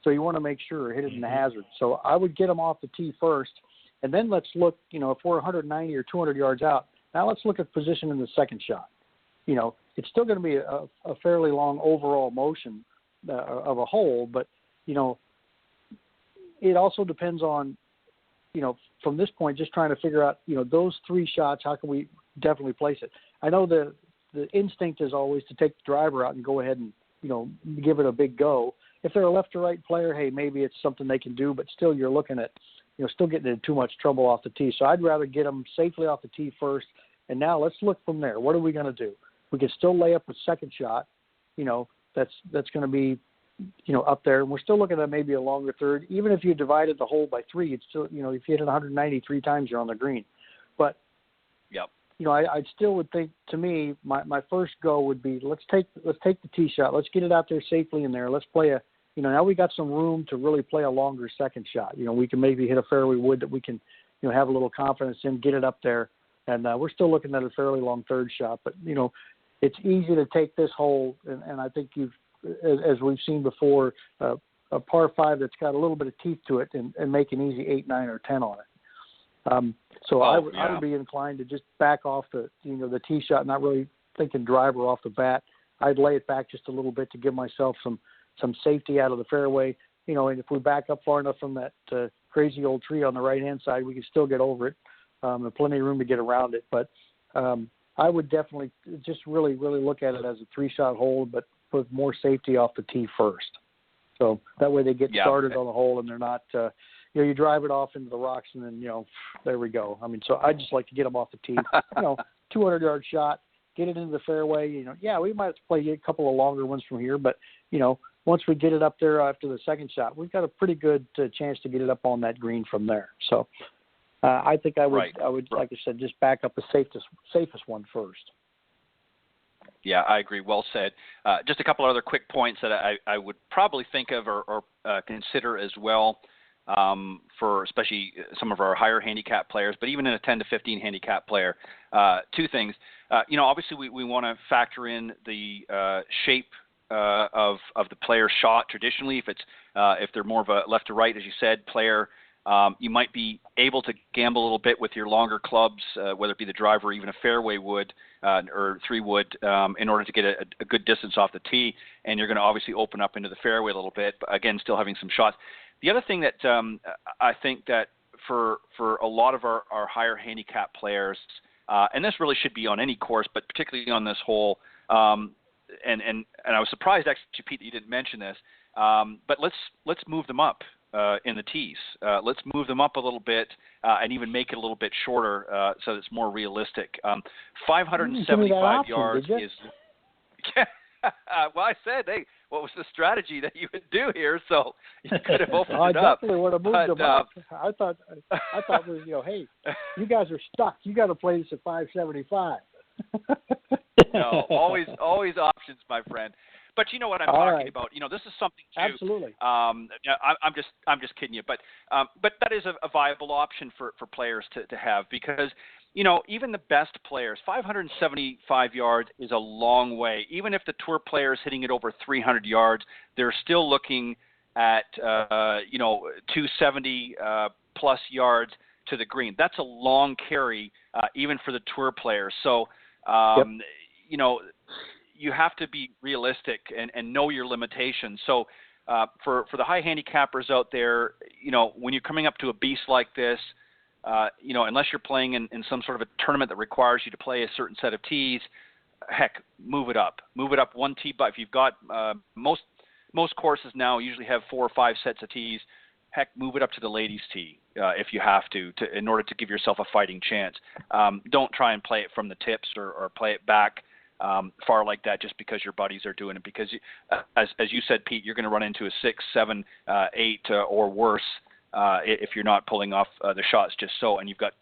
So you want to make sure hit it in the hazard. So I would get them off the tee first, and then let's look, if we're 190 or 200 yards out, now let's look at position in the second shot. It's still going to be a fairly long overall motion of a hole, but, it also depends on, from this point, just trying to figure out, those 3 shots, how can we definitely place it? I know the instinct is always to take the driver out and go ahead and, give it a big go. If they're a left or right player, hey, maybe it's something they can do, but still you're looking at, still getting in too much trouble off the tee. So I'd rather get them safely off the tee first. And now let's look from there. What are we going to do? We can still lay up a second shot, that's going to be, up there. And we're still looking at maybe a longer third. Even if you divided the hole by 3, it's still, if you hit it 193 times, you're on the green. But, yep. I still would think, to me, my first go would be, let's take the tee shot. Let's get it out there safely in there. Let's play now we got some room to really play a longer second shot. We can maybe hit a fairway wood that we can, have a little confidence in, get it up there. And we're still looking at a fairly long third shot. But, it's easy to take this hole, and I think as we've seen before, a par 5 that's got a little bit of teeth to it and make an easy 8, 9, or 10 on it. I would be inclined to just back off the tee shot, not really thinking driver off the bat. I'd lay it back just a little bit to give myself some safety out of the fairway. And if we back up far enough from that crazy old tree on the right-hand side, we can still get over it. And plenty of room to get around it. But I would definitely just really, really look at it as a 3-shot hole, but with more safety off the tee first. So that way they get started on the hole and they're not, you drive it off into the rocks and then, there we go. I mean, so I just like to get them off the tee, 200-yard shot, get it into the fairway. We might have to play a couple of longer ones from here, but, once we get it up there after the second shot, we've got a pretty good chance to get it up on that green from there. So I think I would, like I said, just back up the safest one first. Yeah, I agree. Well said. Just a couple other quick points that I would probably think of or consider as well for especially some of our higher handicap players, but even in a 10 to 15 handicap player. 2 things. Obviously we want to factor in the shape of the player's shot. Traditionally, if they're more of a left to right, as you said, player, you might be able to gamble a little bit with your longer clubs, whether it be the driver or even a fairway wood or 3-wood, in order to get a good distance off the tee, and you're going to obviously open up into the fairway a little bit, but again, still having some shots. The other thing that I think that for a lot of our higher handicap players, and this really should be on any course, but particularly on this hole, and I was surprised actually, Pete, that you didn't mention this, but let's move them up in the tees. Let's move them up a little bit and even make it a little bit shorter so it's more realistic. 575 yards is. Well, I said, hey, what was the strategy that you would do here? So you could have opened it up. I definitely would have moved them up. I thought hey, you guys are stuck. You got to play this at 575. No, always options, my friend. But you know what I'm talking about. This is something too. Absolutely. I'm just kidding you, but that is a viable option for players to have, because even the best players, 575 yards is a long way. Even if the tour player is hitting it over 300 yards, they're still looking at 270 plus yards to the green. That's a long carry, even for the tour players. So you have to be realistic and know your limitations. So for the high handicappers out there, when you're coming up to a beast like this, unless you're playing in some sort of a tournament that requires you to play a certain set of tees, heck, move it up one tee. But if you've got most courses now usually have 4 or 5 sets of tees, heck, move it up to the ladies' tee if you have to in order to give yourself a fighting chance. Don't try and play it from the tips or play it back far like that just because your buddies are doing it, because as you said, Pete, you're going to run into a 6, 7, 8 or worse if you're not pulling off the shots just so. And you've got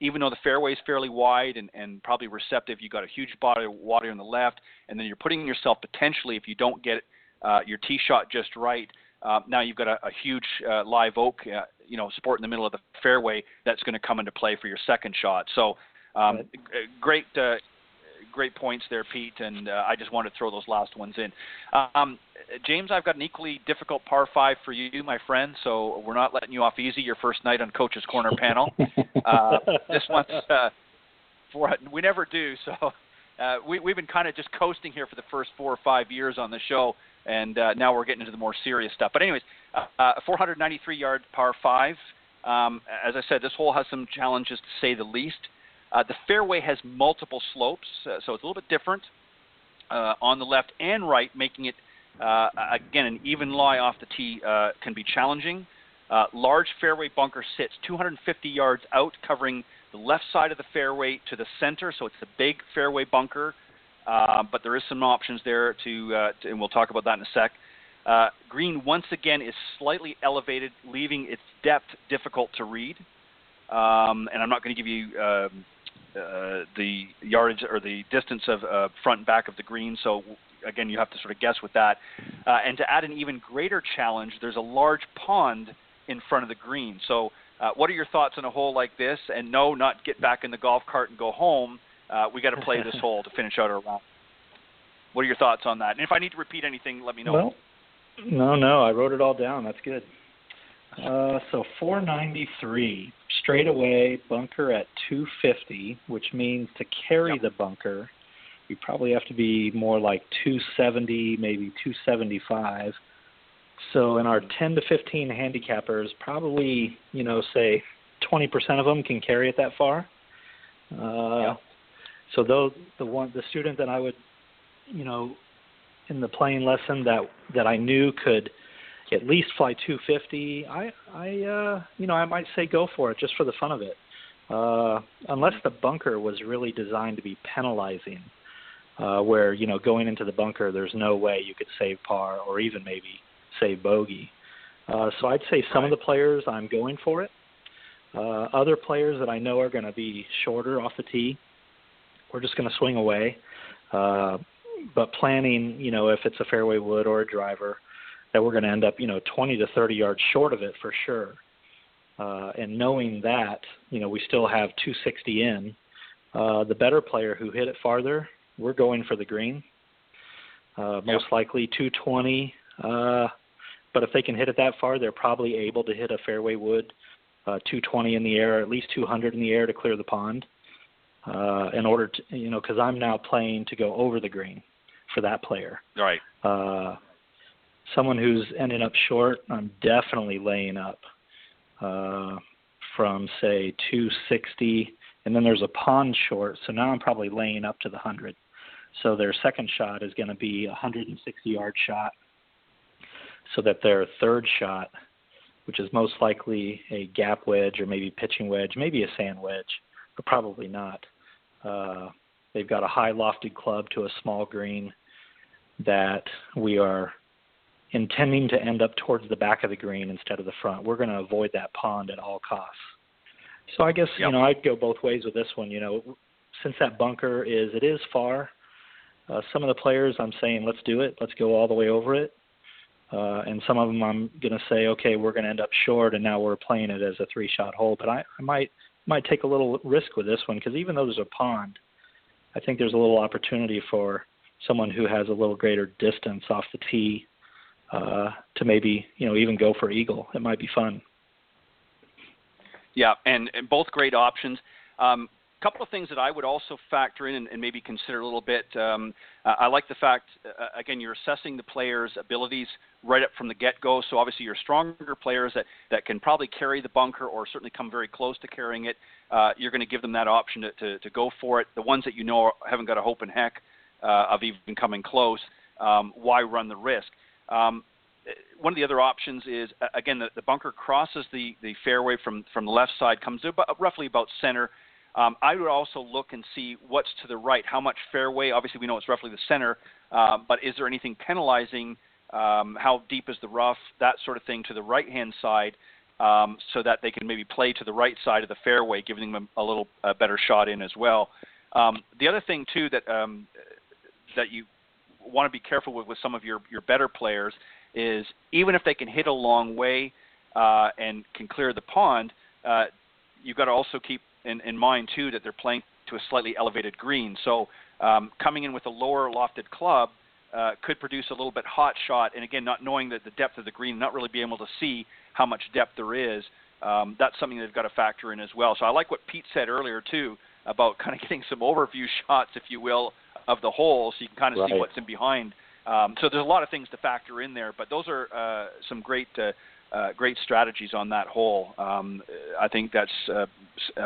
even though the fairway is fairly wide and probably receptive, you've got a huge body of water on the left, and then you're putting yourself potentially, if you don't get your tee shot just right, now you've got a huge live oak support in the middle of the fairway that's going to come into play for your second shot. So great points there, Pete, and I just wanted to throw those last ones in. James, I've got an equally difficult par 5 for you, my friend, so we're not letting you off easy your first night on Coach's Corner panel. This one's we never do, so we've been kind of just coasting here for the first 4 or 5 years on the show, and now we're getting into the more serious stuff. But anyways, a 493-yard par 5. As I said, this hole has some challenges to say the least. The fairway has multiple slopes, so it's a little bit different on the left and right, making it, again, an even lie off the tee can be challenging. Large fairway bunker sits 250 yards out, covering the left side of the fairway to the center, so it's a big fairway bunker. but there is some options there and we'll talk about that in a sec. Green, once again, is slightly elevated, leaving its depth difficult to read. And I'm not going to give you the yardage or the distance of front and back of the green, so again, you have to sort of guess with that. And to add an even greater challenge, there's a large pond in front of the green. So what are your thoughts on a hole like this? And no, not get back in the golf cart and go home. We got to play this hole to finish out our round. What are your thoughts on that? And if I need to repeat anything, let me know. Well, no, I wrote it all down. That's good. So 493, straightaway, bunker at 250, which means to carry the bunker, you probably have to be more like 270, maybe 275. So in our 10 to 15 handicappers, probably, say 20% of them can carry it that far. So the student that I would, in the playing lesson that I knew could at least fly 250, I might say go for it just for the fun of it. Unless the bunker was really designed to be penalizing, where, going into the bunker, there's no way you could save par or even maybe save bogey. So I'd say some of the players, I'm going for it. Other players that I know are going to be shorter off the tee, we're just going to swing away. But planning, if it's a fairway wood or a driver, that we're going to end up, 20 to 30 yards short of it for sure. And knowing that, we still have 260 in, the better player who hit it farther, we're going for the green. Most likely 220. But if they can hit it that far, they're probably able to hit a fairway wood, 220 in the air, or at least 200 in the air to clear the pond. In order to, because I'm now playing to go over the green for that player. Right. Someone who's ending up short, I'm definitely laying up from, say, 260, and then there's a pond short, so now I'm probably laying up to the 100. So their second shot is going to be a 160-yard shot, so that their third shot, which is most likely a gap wedge or maybe pitching wedge, maybe a sand wedge, but probably not. They've got a high lofted club to a small green that we are intending to end up towards the back of the green instead of the front. We're going to avoid that pond at all costs. So I guess, I'd go both ways with this one. Since that bunker is far, some of the players I'm saying, let's do it. Let's go all the way over it. And some of them I'm going to say, okay, we're going to end up short, and now we're playing it as a 3-shot hole. But I might take a little risk with this one, because even though there's a pond, I think there's a little opportunity for someone who has a little greater distance off the tee to maybe, even go for eagle. It might be fun. Yeah, and both great options. Couple of things that I would also factor in and maybe consider a little bit. I like the fact, again, you're assessing the players' abilities right up from the get-go. So obviously your stronger players that can probably carry the bunker or certainly come very close to carrying it, you're going to give them that option to go for it. The ones that haven't got a hope in heck of even coming close, why run the risk? One of the other options is, again, the bunker crosses the fairway from the left side, comes roughly about center. I would also look and see what's to the right, how much fairway. Obviously, we know it's roughly the center, but is there anything penalizing, how deep is the rough, that sort of thing to the right-hand side, so that they can maybe play to the right side of the fairway, giving them a little better shot in as well. The other thing, too, that you want to be careful with some of your better players is even if they can hit a long way and can clear the pond, you've got to also keep in mind, too, that they're playing to a slightly elevated green. So coming in with a lower lofted club could produce a little bit hot shot. And, again, not knowing the depth of the green, not really being able to see how much depth there is, that's something they've got to factor in as well. So I like what Pete said earlier, too, about kind of getting some overview shots, if you will, of the hole so you can kind of see what's in behind. So there's a lot of things to factor in there. But those are some great strategies on that hole. I think that's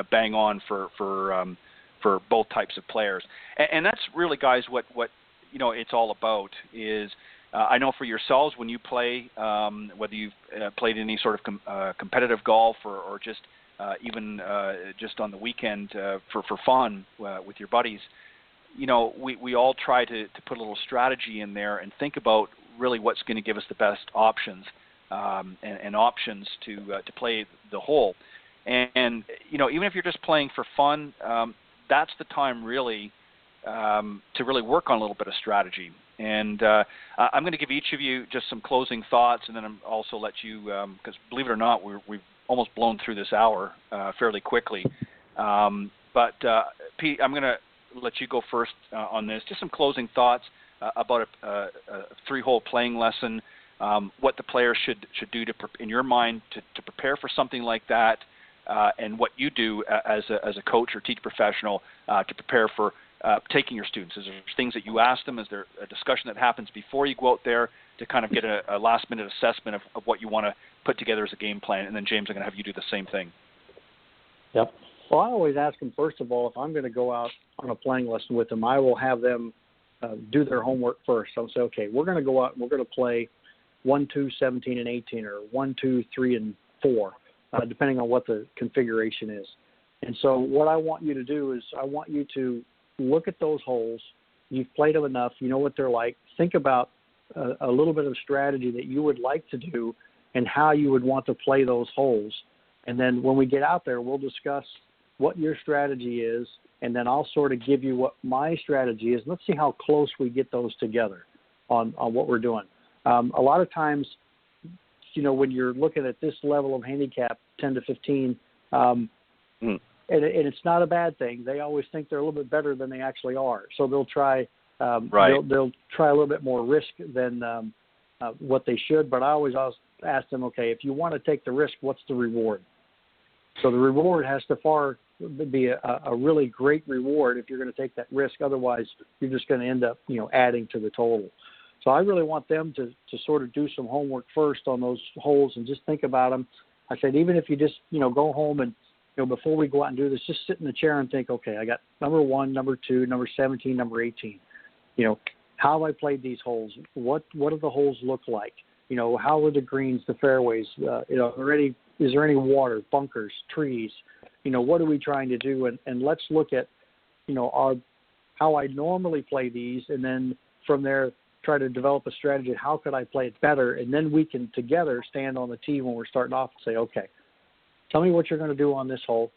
bang on for both types of players, and that's really, guys, what it's all about. Is I know for yourselves when you play, whether you've played any sort of competitive golf or just even just on the weekend for fun with your buddies, we all try to put a little strategy in there and think about really what's going to give us the best options and options to play the hole. And even if you're just playing for fun, that's the time really to really work on a little bit of strategy. And I'm going to give each of you just some closing thoughts, and then I'm also let you, because believe it or not, we've almost blown through this hour fairly quickly. But Pete, I'm going to let you go first on this. Just some closing thoughts about a 3-hole playing lesson, what the players should do in your mind to prepare for something like that, and what you do as a coach or teacher professional to prepare for taking your students. Is there things that you ask them? Is there a discussion that happens before you go out there to kind of get a last-minute assessment of what you want to put together as a game plan? And then, James, I'm going to have you do the same thing. Yep. Well, I always ask them, first of all, if I'm going to go out on a playing lesson with them, I will have them do their homework first. I'll say, okay, we're going to go out and we're going to play 1, 2, 17, and 18, or 1, 2, 3, and 4, depending on what the configuration is. And so what I want you to do is I want you to look at those holes. You've played them enough. You know what they're like. Think about a little bit of strategy that you would like to do and how you would want to play those holes. And then when we get out there, we'll discuss what your strategy is, and then I'll sort of give you what my strategy is. Let's see how close we get those together on what we're doing. A lot of times, when you're looking at this level of handicap, 10 to 15, and it's not a bad thing. They always think they're a little bit better than they actually are. So they'll try they'll try a little bit more risk than what they should. But I always ask them, okay, if you want to take the risk, what's the reward? So the reward has to be a really great reward if you're going to take that risk. Otherwise, you're just going to end up, adding to the total. So I really want them to sort of do some homework first on those holes and just think about them. I said, even if you just, go home and, before we go out and do this, just sit in the chair and think, okay, I got number 1, number 2, number 17, number 18. How have I played these holes? What do the holes look like? How are the greens, the fairways? Is there any water, bunkers, trees? What are we trying to do? And let's look at, how I normally play these, and then from there try to develop a strategy. How could I play it better? And then we can together stand on the tee when we're starting off and say, okay, tell me what you're going to do on this hole,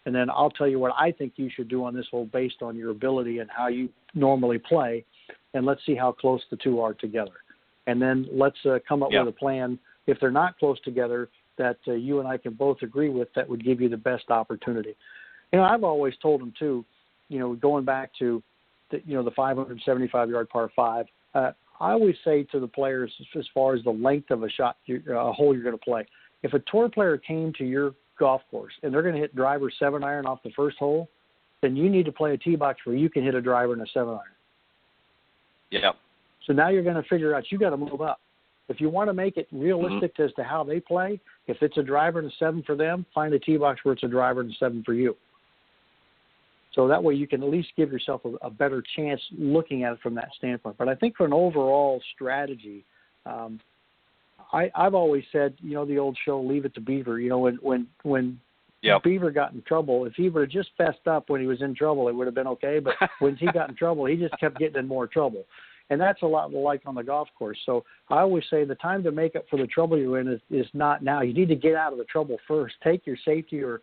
and then I'll tell you what I think you should do on this hole based on your ability and how you normally play, and let's see how close the two are together. And then let's come up with a plan, if they're not close together, that you and I can both agree with, that would give you the best opportunity. I've always told them, too, going back to the 575-yard par 5, I always say to the players, as far as the length of a shot, a hole you're going to play, if a tour player came to your golf course and they're going to hit driver 7-iron off the first hole, then you need to play a tee box where you can hit a driver and a 7-iron. Yeah. So now you're going to figure out you got to move up. If you want to make it realistic as to how they play, if it's a driver and a 7 for them, find a tee box where it's a driver and a 7 for you. So that way you can at least give yourself a better chance looking at it from that standpoint. But I think for an overall strategy, I've always said, the old show, Leave It to Beaver. When Beaver got in trouble, if he would have just fessed up when he was in trouble, it would have been okay. But when he got in trouble, he just kept getting in more trouble. And that's a lot like on the golf course. So I always say the time to make up for the trouble you're in is not now. You need to get out of the trouble first. Take your safety or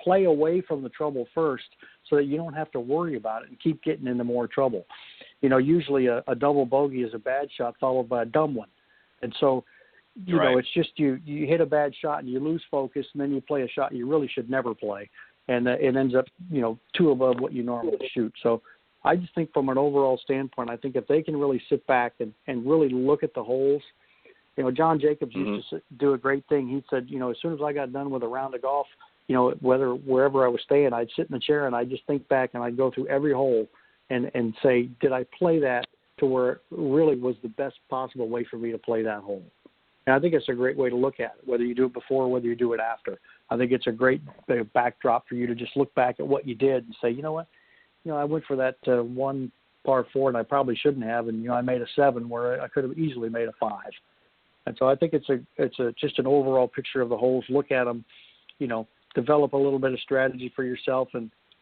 play away from the trouble first so that you don't have to worry about it and keep getting into more trouble. Usually a double bogey is a bad shot followed by a dumb one. And so, it's just you hit a bad shot and you lose focus, and then you play a shot you really should never play. And it ends up, 2 above what you normally shoot. So I just think from an overall standpoint, I think if they can really sit back and really look at the holes, John Jacobs used to do a great thing. He said, as soon as I got done with a round of golf, wherever I was staying, I'd sit in the chair and I'd just think back and I'd go through every hole and say, did I play that to where it really was the best possible way for me to play that hole? And I think it's a great way to look at it, whether you do it before or whether you do it after. I think it's a great backdrop for you to just look back at what you did and say, you know what? I went for that 1 par 4 and I probably shouldn't have, and I made a 7 where I could have easily made a 5. And so I think it's just an overall picture of the holes. Look at them, develop a little bit of strategy for yourself,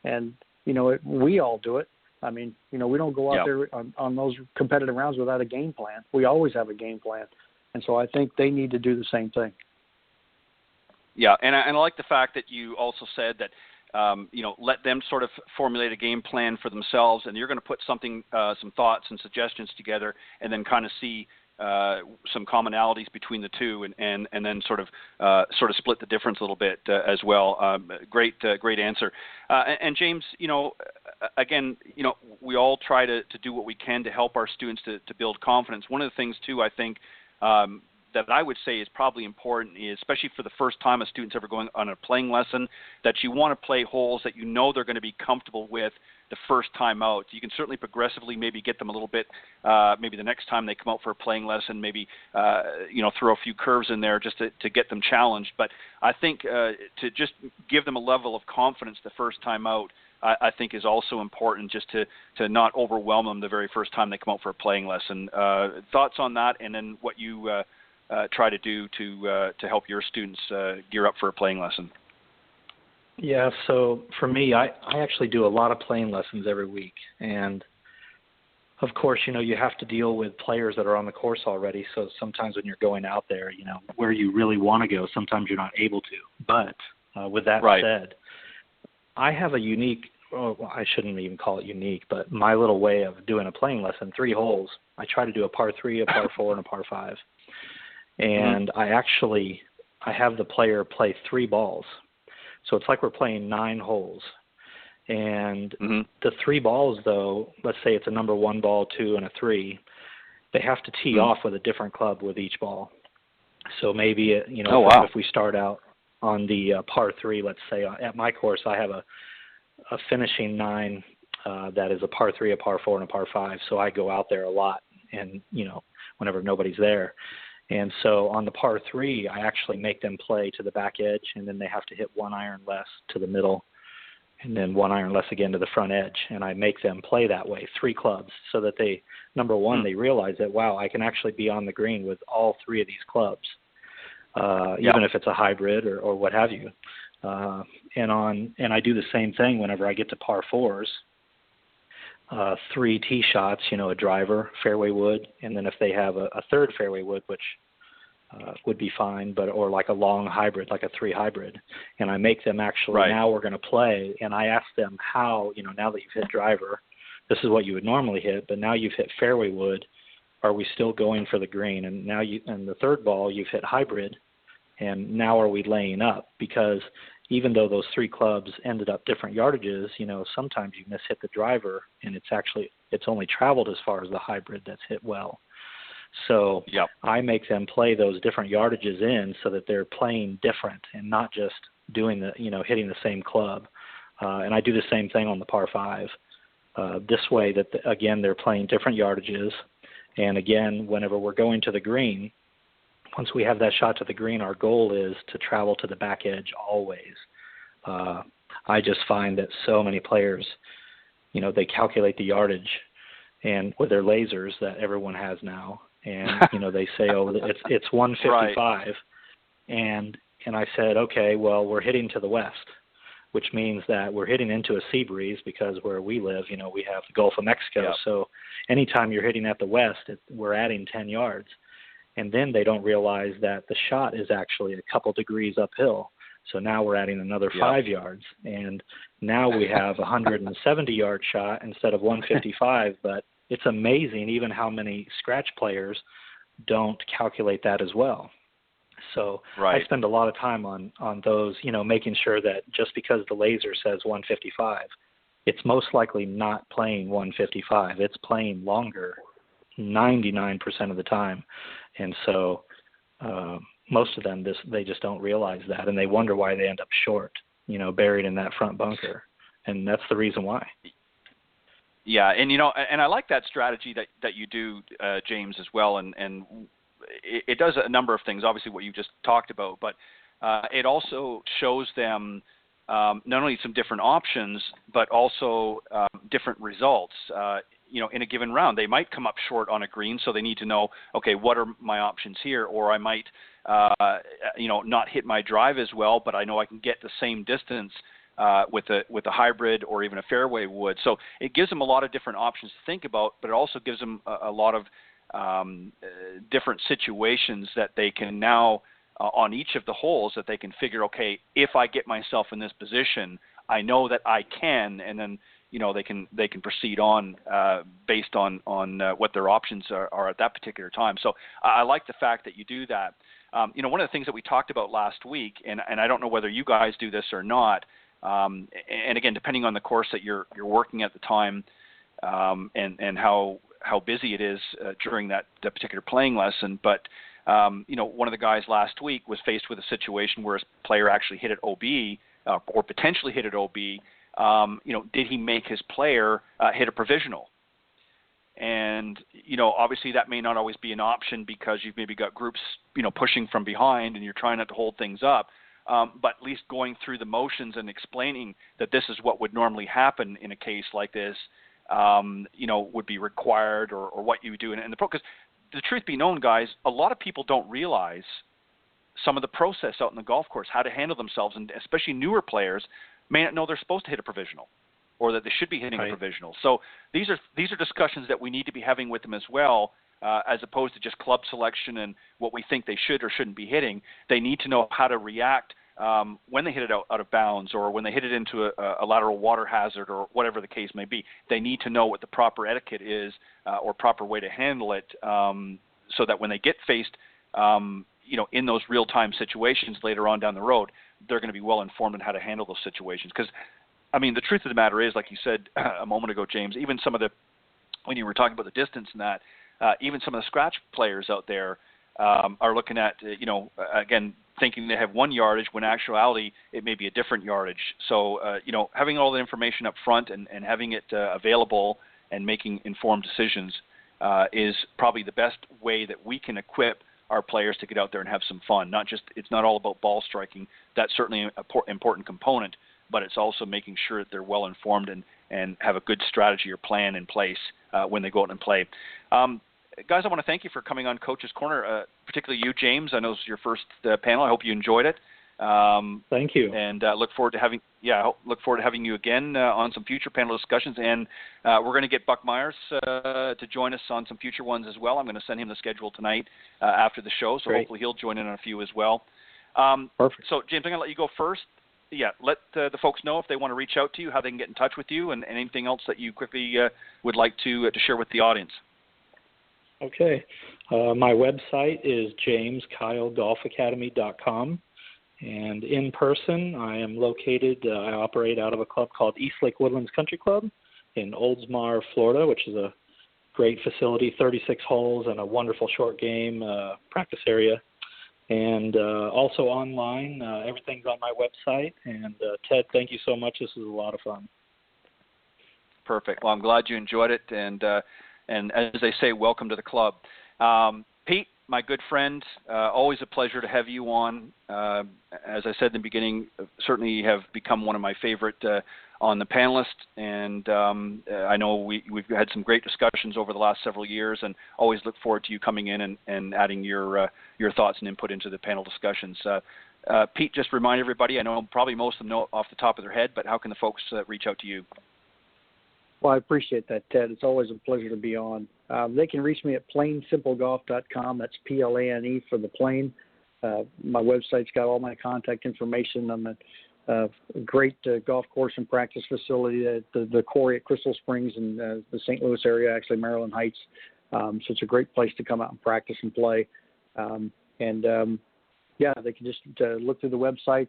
and we all do it. I mean, we don't go out there on those competitive rounds without a game plan. We always have a game plan. And so I think they need to do the same thing. Yeah, and I like the fact that you also said that, let them sort of formulate a game plan for themselves, and you're going to put some thoughts and suggestions together, and then kind of see some commonalities between the two, and then sort of split the difference a little bit as well. Great answer. And James, again, we all try to do what we can to help our students to build confidence. One of the things too, I think, that I would say is probably important is, especially for the first time a student's ever going on a playing lesson, that you want to play holes that they're going to be comfortable with the first time out. You can certainly progressively maybe get them a little bit, maybe the next time they come out for a playing lesson, maybe, throw a few curves in there just to get them challenged. But I think to just give them a level of confidence the first time out, I think is also important, just to not overwhelm them the very first time they come out for a playing lesson. Thoughts on that, and then what you try to do to help your students gear up for a playing lesson? Yeah, so for me, I actually do a lot of playing lessons every week. And, of course, you have to deal with players that are on the course already. So sometimes when you're going out there, where you really want to go, sometimes you're not able to. But with that said, I have a unique, I shouldn't even call it unique, but my little way of doing a playing lesson, 3 holes. I try to do a par 3, a par 4, and a par 5. And I have the player play 3 balls. So it's like we're playing 9 holes. And the 3 balls, though, let's say it's a number 1 ball, 2, and a 3, they have to tee off with a different club with each ball. So maybe, if we start out on the par 3, let's say, at my course, I have a finishing 9 that is a par 3, a par 4, and a par 5. So I go out there a lot and, whenever nobody's there. And so on the par 3, I actually make them play to the back edge, and then they have to hit 1 iron less to the middle, and then 1 iron less again to the front edge. And I make them play that way, 3 clubs, so that they, number one, they realize that, wow, I can actually be on the green with all 3 of these clubs, even if it's a hybrid or what have you. And I do the same thing whenever I get to par 4s. 3 tee shots, a driver, fairway wood, and then if they have a third fairway wood, which would be fine, or like a long hybrid, like a 3 hybrid, and I make them actually, now we're going to play, and I ask them how, now that you've hit driver, this is what you would normally hit, but now you've hit fairway wood, are we still going for the green? And now and the third ball, you've hit hybrid, and now are we laying up? Because even though those 3 clubs ended up different yardages, sometimes you mishit the driver, and it's only traveled as far as the hybrid that's hit well. So I make them play those different yardages in so that they're playing different and not just doing hitting the same club. And I do the same thing on the par 5. This way that, again, they're playing different yardages. And again, whenever we're going to the green, once we have that shot to the green, our goal is to travel to the back edge always. I just find that so many players, they calculate the yardage and with their lasers that everyone has now, and they say, oh, it's 155, and I said, okay, well, we're hitting to the west, which means that we're hitting into a sea breeze, because where we live, we have the Gulf of Mexico. So anytime you're hitting at the west, we're adding 10 yards. And then they don't realize that the shot is actually a couple degrees uphill. So now we're adding another 5 yards. And now we have a 170-yard shot instead of 155. But it's amazing even how many scratch players don't calculate that as well. So I spend a lot of time on those, making sure that just because the laser says 155, it's most likely not playing 155. It's playing longer 99% of the time. And so most of them, they just don't realize that, and they wonder why they end up short, buried in that front bunker. And that's the reason why. Yeah, and I like that strategy that you do, James, as well. And it does a number of things, obviously what you just talked about, but it also shows them not only some different options, but also different results. In a given round, they might come up short on a green, so they need to know, okay, what are my options here? Or I might, not hit my drive as well, but I know I can get the same distance with a hybrid or even a fairway wood. So it gives them a lot of different options to think about, but it also gives them a lot of different situations that they can now on each of the holes that they can figure, okay, if I get myself in this position, I know that I can, and then they can proceed on based on what their options are at that particular time. So I like the fact that you do that. One of the things that we talked about last week, and I don't know whether you guys do this or not, and again, depending on the course that you're working at the time, and how busy it is during that particular playing lesson, but one of the guys last week was faced with a situation where his player actually hit it OB or potentially hit it OB. Did he make his player hit a provisional? And, obviously that may not always be an option because you've maybe got groups, pushing from behind and you're trying not to hold things up. But at least going through the motions and explaining that this is what would normally happen in a case like this, would be required or what you would do. And because the truth be known, guys, a lot of people don't realize some of the process out in the golf course, how to handle themselves, and especially newer players may not know they're supposed to hit a provisional or that they should be hitting a provisional. So these are discussions that we need to be having with them as well, as opposed to just club selection and what we think they should or shouldn't be hitting. They need to know how to react when they hit it out of bounds or when they hit it into a lateral water hazard or whatever the case may be. They need to know what the proper etiquette is or proper way to handle it so that when they get faced in those real-time situations later on down the road, they're going to be well informed on how to handle those situations. Because, the truth of the matter is, like you said a moment ago, James, even when you were talking about the distance and that, even some of the scratch players out there are looking at, again, thinking they have one yardage when in actuality it may be a different yardage. So, having all the information up front and having it available and making informed decisions is probably the best way that we can equip our players to get out there and have some fun. It's not all about ball striking. That's certainly an important component, but it's also making sure that they're well informed and have a good strategy or plan in place when they go out and play. Guys, I want to thank you for coming on Coach's Corner, particularly you, James. I know this is your first panel. I hope you enjoyed it. Thank you. And look forward to having you again on some future panel discussions. And we're going to get Buck Myers to join us on some future ones as well. I'm going to send him the schedule tonight after the show, so hopefully he'll join in on a few as well. Perfect. So, James, I'm going to let you go first. Yeah, let the folks know if they want to reach out to you, how they can get in touch with you, and anything else that you quickly would like to share with the audience. Okay. My website is jameskylegolfacademy.com. And in person, I am located, I operate out of a club called Eastlake Woodlands Country Club in Oldsmar, Florida, which is a great facility, 36 holes and a wonderful short game practice area. And also online, everything's on my website. And Ted, thank you so much. This was a lot of fun. Perfect. Well, I'm glad you enjoyed it. And as they say, welcome to the club. Pete, my good friend, always a pleasure to have you on. As I said in the beginning, certainly you have become one of my favorite on the panelists, and I know we've had some great discussions over the last several years, and always look forward to you coming in and adding your thoughts and input into the panel discussions. Pete, just remind everybody, I know probably most of them know off the top of their head, but how can the folks reach out to you? Well, I appreciate that, Ted. It's always a pleasure to be on. They can reach me at planesimplegolf.com. That's PLANE for the plane. My website's got all my contact information. I'm a great golf course and practice facility at the Quarry at Crystal Springs in the St. Louis area, actually Maryland Heights. So it's a great place to come out and practice and play. They can just look through the website,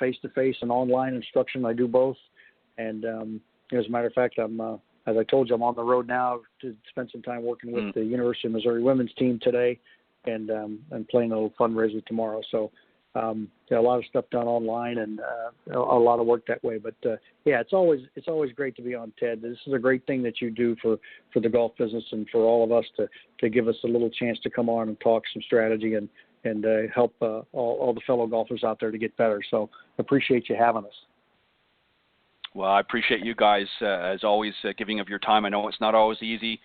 face-to-face and online instruction. I do both. And as a matter of fact, as I told you, I'm on the road now to spend some time working with the University of Missouri women's team today and playing a little fundraiser tomorrow. So a lot of stuff done online and a lot of work that way. But it's always great to be on, Ted. This is a great thing that you do for the golf business and for all of us to give us a little chance to come on and talk some strategy and help all the fellow golfers out there to get better. So appreciate you having us. Well, I appreciate you guys, as always, giving of your time. I know it's not always easy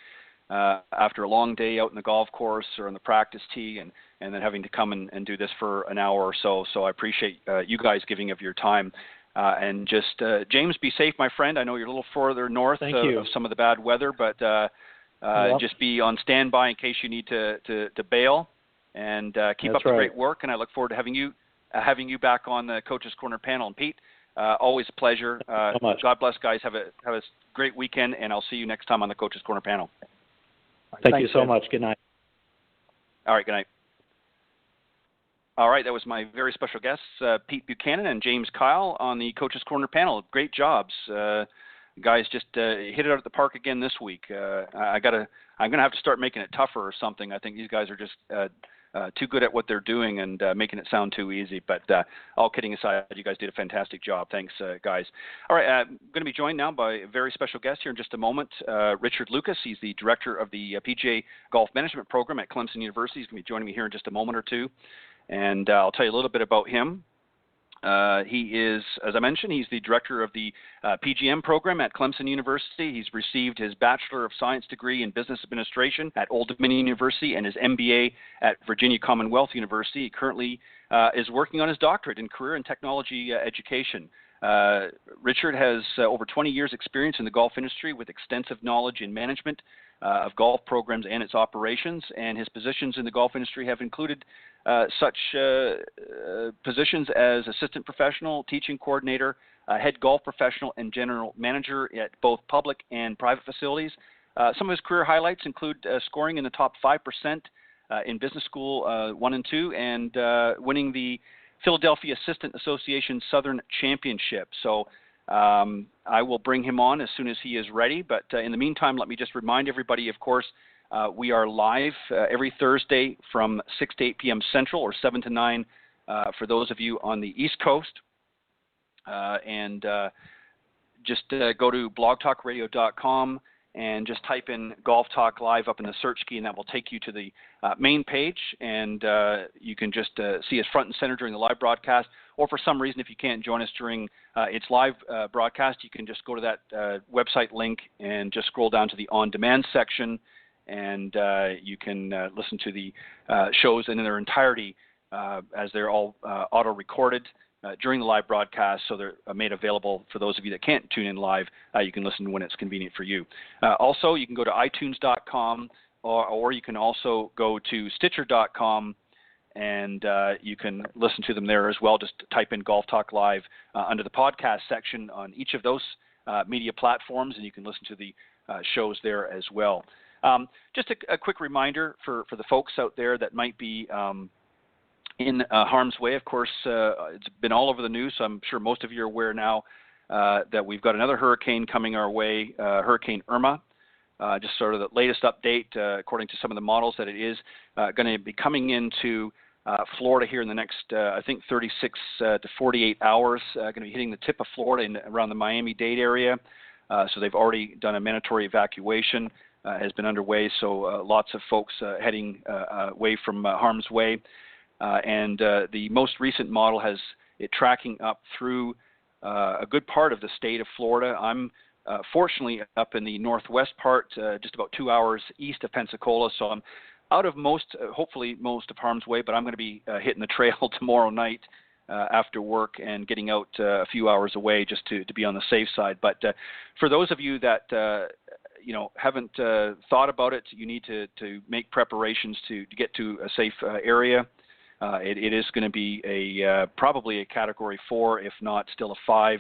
after a long day out in the golf course or on the practice tee and then having to come and do this for an hour or so. So I appreciate you guys giving of your time. And just, James, be safe, my friend. I know you're a little further north of some of the bad weather, but just be on standby in case you need to bail. And keep up the great work. And I look forward to having you back on the Coach's Corner panel. And Pete, always a pleasure. Thanks so much. God bless, guys. Have a great weekend, and I'll see you next time on the Coach's Corner panel. Thank you so much. Good night. All right, good night. All right, that was my very special guests, Pete Buchanan and James Kyle on the Coach's Corner panel. Great jobs. Guys just hit it out at the park again this week. I'm going to have to start making it tougher or something. I think these guys are just too good at what they're doing and making it sound too easy. But all kidding aside, you guys did a fantastic job. Thanks, guys. All right, I'm going to be joined now by a very special guest here in just a moment, Richard Lucas. He's the director of the PGA Golf Management Program at Clemson University. He's going to be joining me here in just a moment or two. And I'll tell you a little bit about him. He is, as I mentioned, he's the director of the PGM program at Clemson University. He's received his Bachelor of Science Degree in Business Administration at Old Dominion University and his MBA at Virginia Commonwealth University. He currently is working on his doctorate in career and technology education. Richard has over 20 years experience in the golf industry with extensive knowledge in management of golf programs and its operations, and his positions in the golf industry have included such positions as assistant professional, teaching coordinator, head golf professional, and general manager at both public and private facilities. Some of his career highlights include scoring in the top 5% in Business School 1 and 2 and winning the Philadelphia Assistant Association Southern Championship. So I will bring him on as soon as he is ready. But in the meantime, let me just remind everybody, of course, we are live every Thursday from 6 to 8 p.m. Central or 7 to 9 for those of you on the East Coast. Just go to blogtalkradio.com and just type in Golf Talk Live up in the search key, and that will take you to the main page, and you can just see us front and center during the live broadcast. Or for some reason, if you can't join us during its live broadcast, you can just go to that website link and just scroll down to the on-demand section, and you can listen to the shows in their entirety as they're all auto-recorded during the live broadcast, so they're made available for those of you that can't tune in live. You can listen when it's convenient for you. Also, you can go to itunes.com, or you can also go to stitcher.com, and you can listen to them there as well. Just type in Golf Talk Live under the podcast section on each of those media platforms, and you can listen to the shows there as well. Just a quick reminder for the folks out there that might be in harm's way. Of course, it's been all over the news, so I'm sure most of you are aware now that we've got another hurricane coming our way, Hurricane Irma. Just sort of the latest update, according to some of the models, that it is going to be coming into Florida here in the next, I think, 36 to 48 hours. Going to be hitting the tip of Florida and around the Miami-Dade area. So they've already done a mandatory evacuation, has been underway. So lots of folks heading away from harm's way. And the most recent model has it tracking up through a good part of the state of Florida. I'm fortunately up in the northwest part, just about 2 hours east of Pensacola, so I'm out of hopefully most of harm's way, but I'm going to be hitting the trail tomorrow night after work and getting out a few hours away just to be on the safe side. But for those of you that haven't thought about it, you need to make preparations to get to a safe area. It is going to be probably a Category 4, if not still a 5,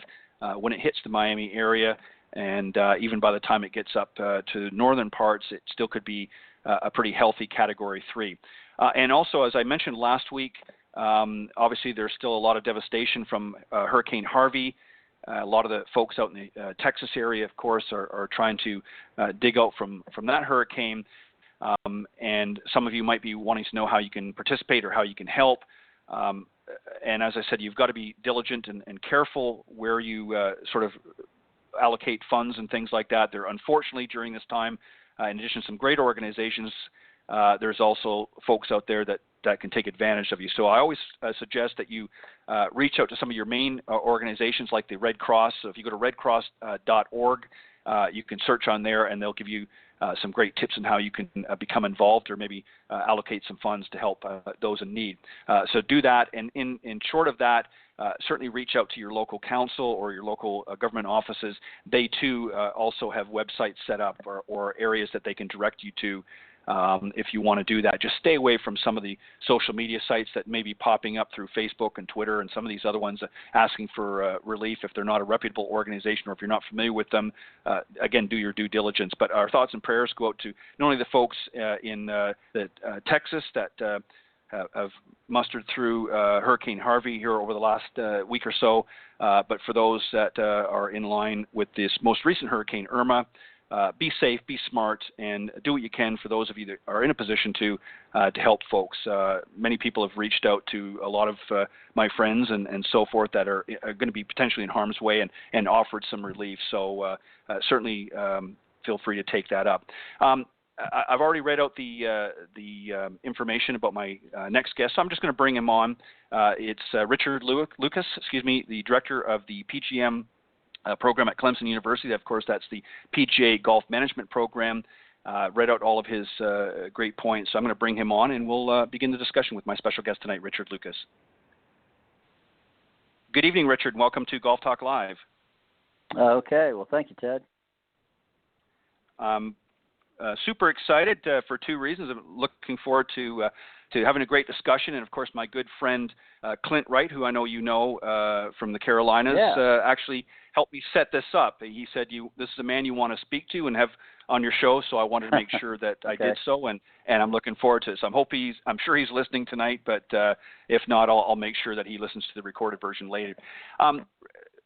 when it hits the Miami area. And even by the time it gets up to northern parts, it still could be a pretty healthy Category 3. And also, as I mentioned last week, obviously there's still a lot of devastation from Hurricane Harvey. A lot of the folks out in the Texas area, of course, are trying to dig out from that hurricane. And some of you might be wanting to know how you can participate or how you can help. And as I said, you've got to be diligent and careful where you sort of allocate funds and things like that. There, unfortunately, during this time, in addition to some great organizations, there's also folks out there that can take advantage of you. So I always suggest that you reach out to some of your main organizations like the Red Cross. So if you go to redcross.org you can search on there, and they'll give you some great tips on how you can become involved or maybe allocate some funds to help those in need. So do that, and in short of that, certainly reach out to your local council or your local government offices. They too also have websites set up or areas that they can direct you to. If you want to do that, just stay away from some of the social media sites that may be popping up through Facebook and Twitter and some of these other ones asking for relief if they're not a reputable organization or if you're not familiar with them. Again, do your due diligence. But our thoughts and prayers go out to not only the folks in Texas that have mustered through Hurricane Harvey here over the last week or so, but for those that are in line with this most recent Hurricane Irma. Be safe, be smart, and do what you can for those of you that are in a position to help folks. Many people have reached out to a lot of my friends and so forth that are going to be potentially in harm's way and offered some relief. So certainly feel free to take that up. I've already read out the information about my next guest, so I'm just going to bring him on. It's Richard Lucas, the director of the PGM program at Clemson University. Of course, that's the PGA Golf Management Program. Read out all of his great points. So I'm going to bring him on, and we'll begin the discussion with my special guest tonight, Richard Lucas. Good evening, Richard, and welcome to Golf Talk Live. Okay. Well, thank you, Ted. Super excited for two reasons. I'm looking forward to having a great discussion, and of course, my good friend Clint Wright, who I know you know from the Carolinas, actually helped me set this up. He said, "This is a man you want to speak to and have on your show," so I wanted to make sure that I did so, and I'm looking forward to it. So I'm sure he's listening tonight, but if not, I'll make sure that he listens to the recorded version later.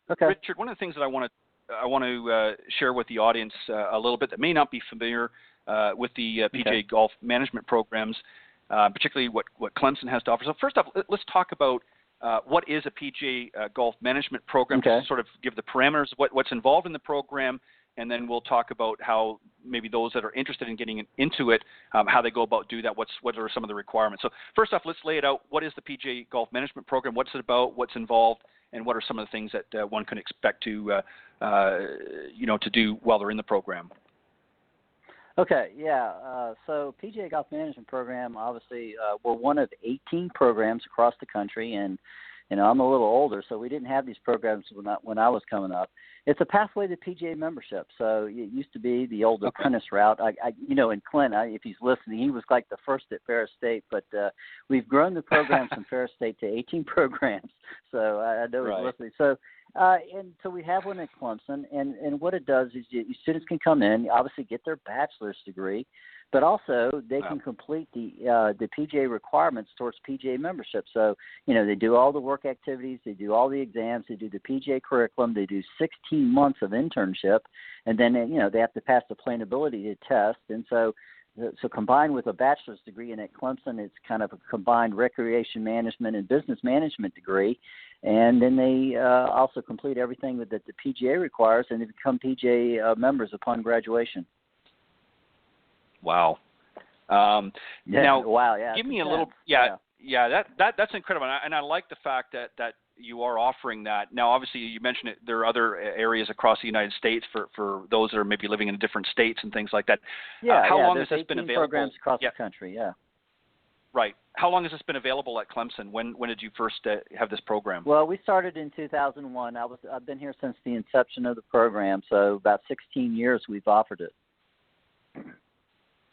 Richard, one of the things that I want to share with the audience a little bit that may not be familiar with the PGA Golf Management Programs, particularly what Clemson has to offer. So first off, let's talk about what is a PGA Golf Management Program, to sort of give the parameters of what's involved in the program, and then we'll talk about how maybe those that are interested in getting into it, how they go about do that, what are some of the requirements. So first off, let's lay it out. What is the PGA Golf Management Program? What's it about? What's involved? And what are some of the things that one can expect to do while they're in the program? Okay, so PGA Golf Management Program, obviously, we're one of 18 programs across the country, and I'm a little older, so we didn't have these programs when I was coming up. It's a pathway to PGA membership. So it used to be the old apprentice route. In Clint, if he's listening, he was like the first at Ferris State, but we've grown the program from Ferris State to 18 programs. So I know he's listening. So and so we have one at Clemson, and what it does is students can come in, obviously get their bachelor's degree, but also they can complete the PGA requirements towards PGA membership. So, they do all the work activities, they do all the exams, they do the PGA curriculum, they do 16 months of internship, and then, they have to pass the planability test. And so combined with a bachelor's degree, and at Clemson, it's kind of a combined recreation management and business management degree. And then they also complete everything that the PGA requires, and they become PGA members upon graduation. Wow. Now, give me a little. That's incredible, and I like the fact that you are offering that. Now, obviously, you mentioned it. There are other areas across the United States for those that are maybe living in different states and things like that. How long has this been available? Programs across the country. Yeah. Right. How long has this been available at Clemson? When did you first have this program? Well, we started in 2001. I've been here since the inception of the program, so about 16 years we've offered it.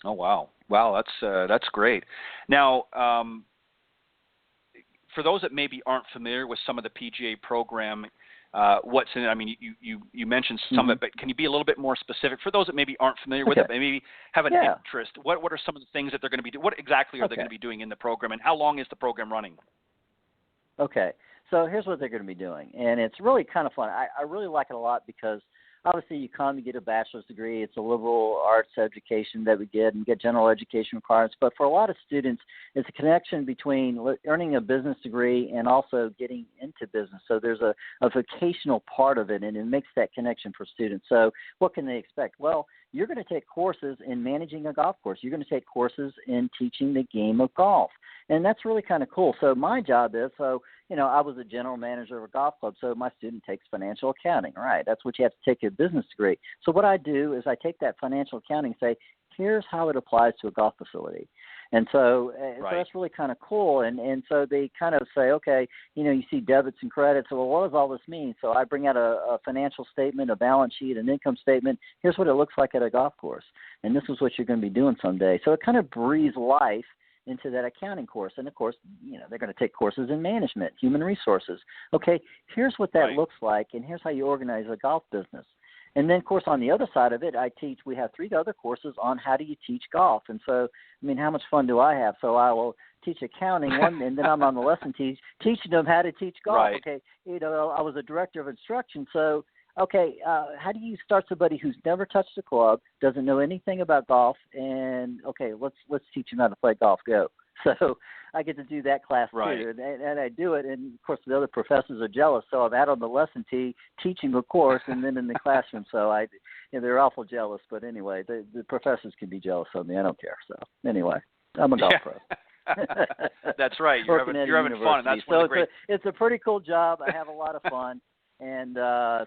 Oh wow, that's great. Now, for those that maybe aren't familiar with some of the PGA program, what's in it? I mean, you mentioned some of it, but can you be a little bit more specific for those that maybe aren't familiar with it, maybe have an interest? What are some of the things that they're going to be doing? What exactly are they going to be doing in the program, and how long is the program running? Okay, so here's what they're going to be doing, and it's really kind of fun. I really like it a lot because obviously you come to get a bachelor's degree. It's a liberal arts education that we get and get general education requirements. But for a lot of students, it's a connection between earning a business degree and also getting into business. So there's a vocational part of it, and it makes that connection for students. So what can they expect? Well, you're going to take courses in managing a golf course. You're going to take courses in teaching the game of golf. And that's really kind of cool. So my job is, I was a general manager of a golf club, so my student takes financial accounting, right? That's what you have to take a business degree. So what I do is I take that financial accounting and say, here's how it applies to a golf facility. And so that's really kind of cool. And so they kind of say, okay, you see debits and credits. So, well, what does all this mean? So I bring out a financial statement, a balance sheet, an income statement. Here's what it looks like at a golf course. And this is what you're going to be doing someday. So it kind of breathes life into that accounting course. And, of course, they're going to take courses in management, human resources. Okay, here's what that looks like, and here's how you organize a golf business. And then, of course, on the other side of it, we have 3 other courses on how do you teach golf. And so, how much fun do I have? So I will teach accounting one, and then I'm on the lesson teaching them how to teach golf. Right. Okay, I was a director of instruction. So, okay, how do you start somebody who's never touched a club, doesn't know anything about golf, and, okay, let's teach them how to play golf. Go. So I get to do that class too, and I do it. And of course, the other professors are jealous. So I'm out on the lesson tee teaching the course, and then in the classroom. So they're awful jealous. But anyway, the professors can be jealous of me. I don't care. So anyway, I'm a golf pro. That's right. You're having fun, and that's so it's a pretty cool job. I have a lot of fun. And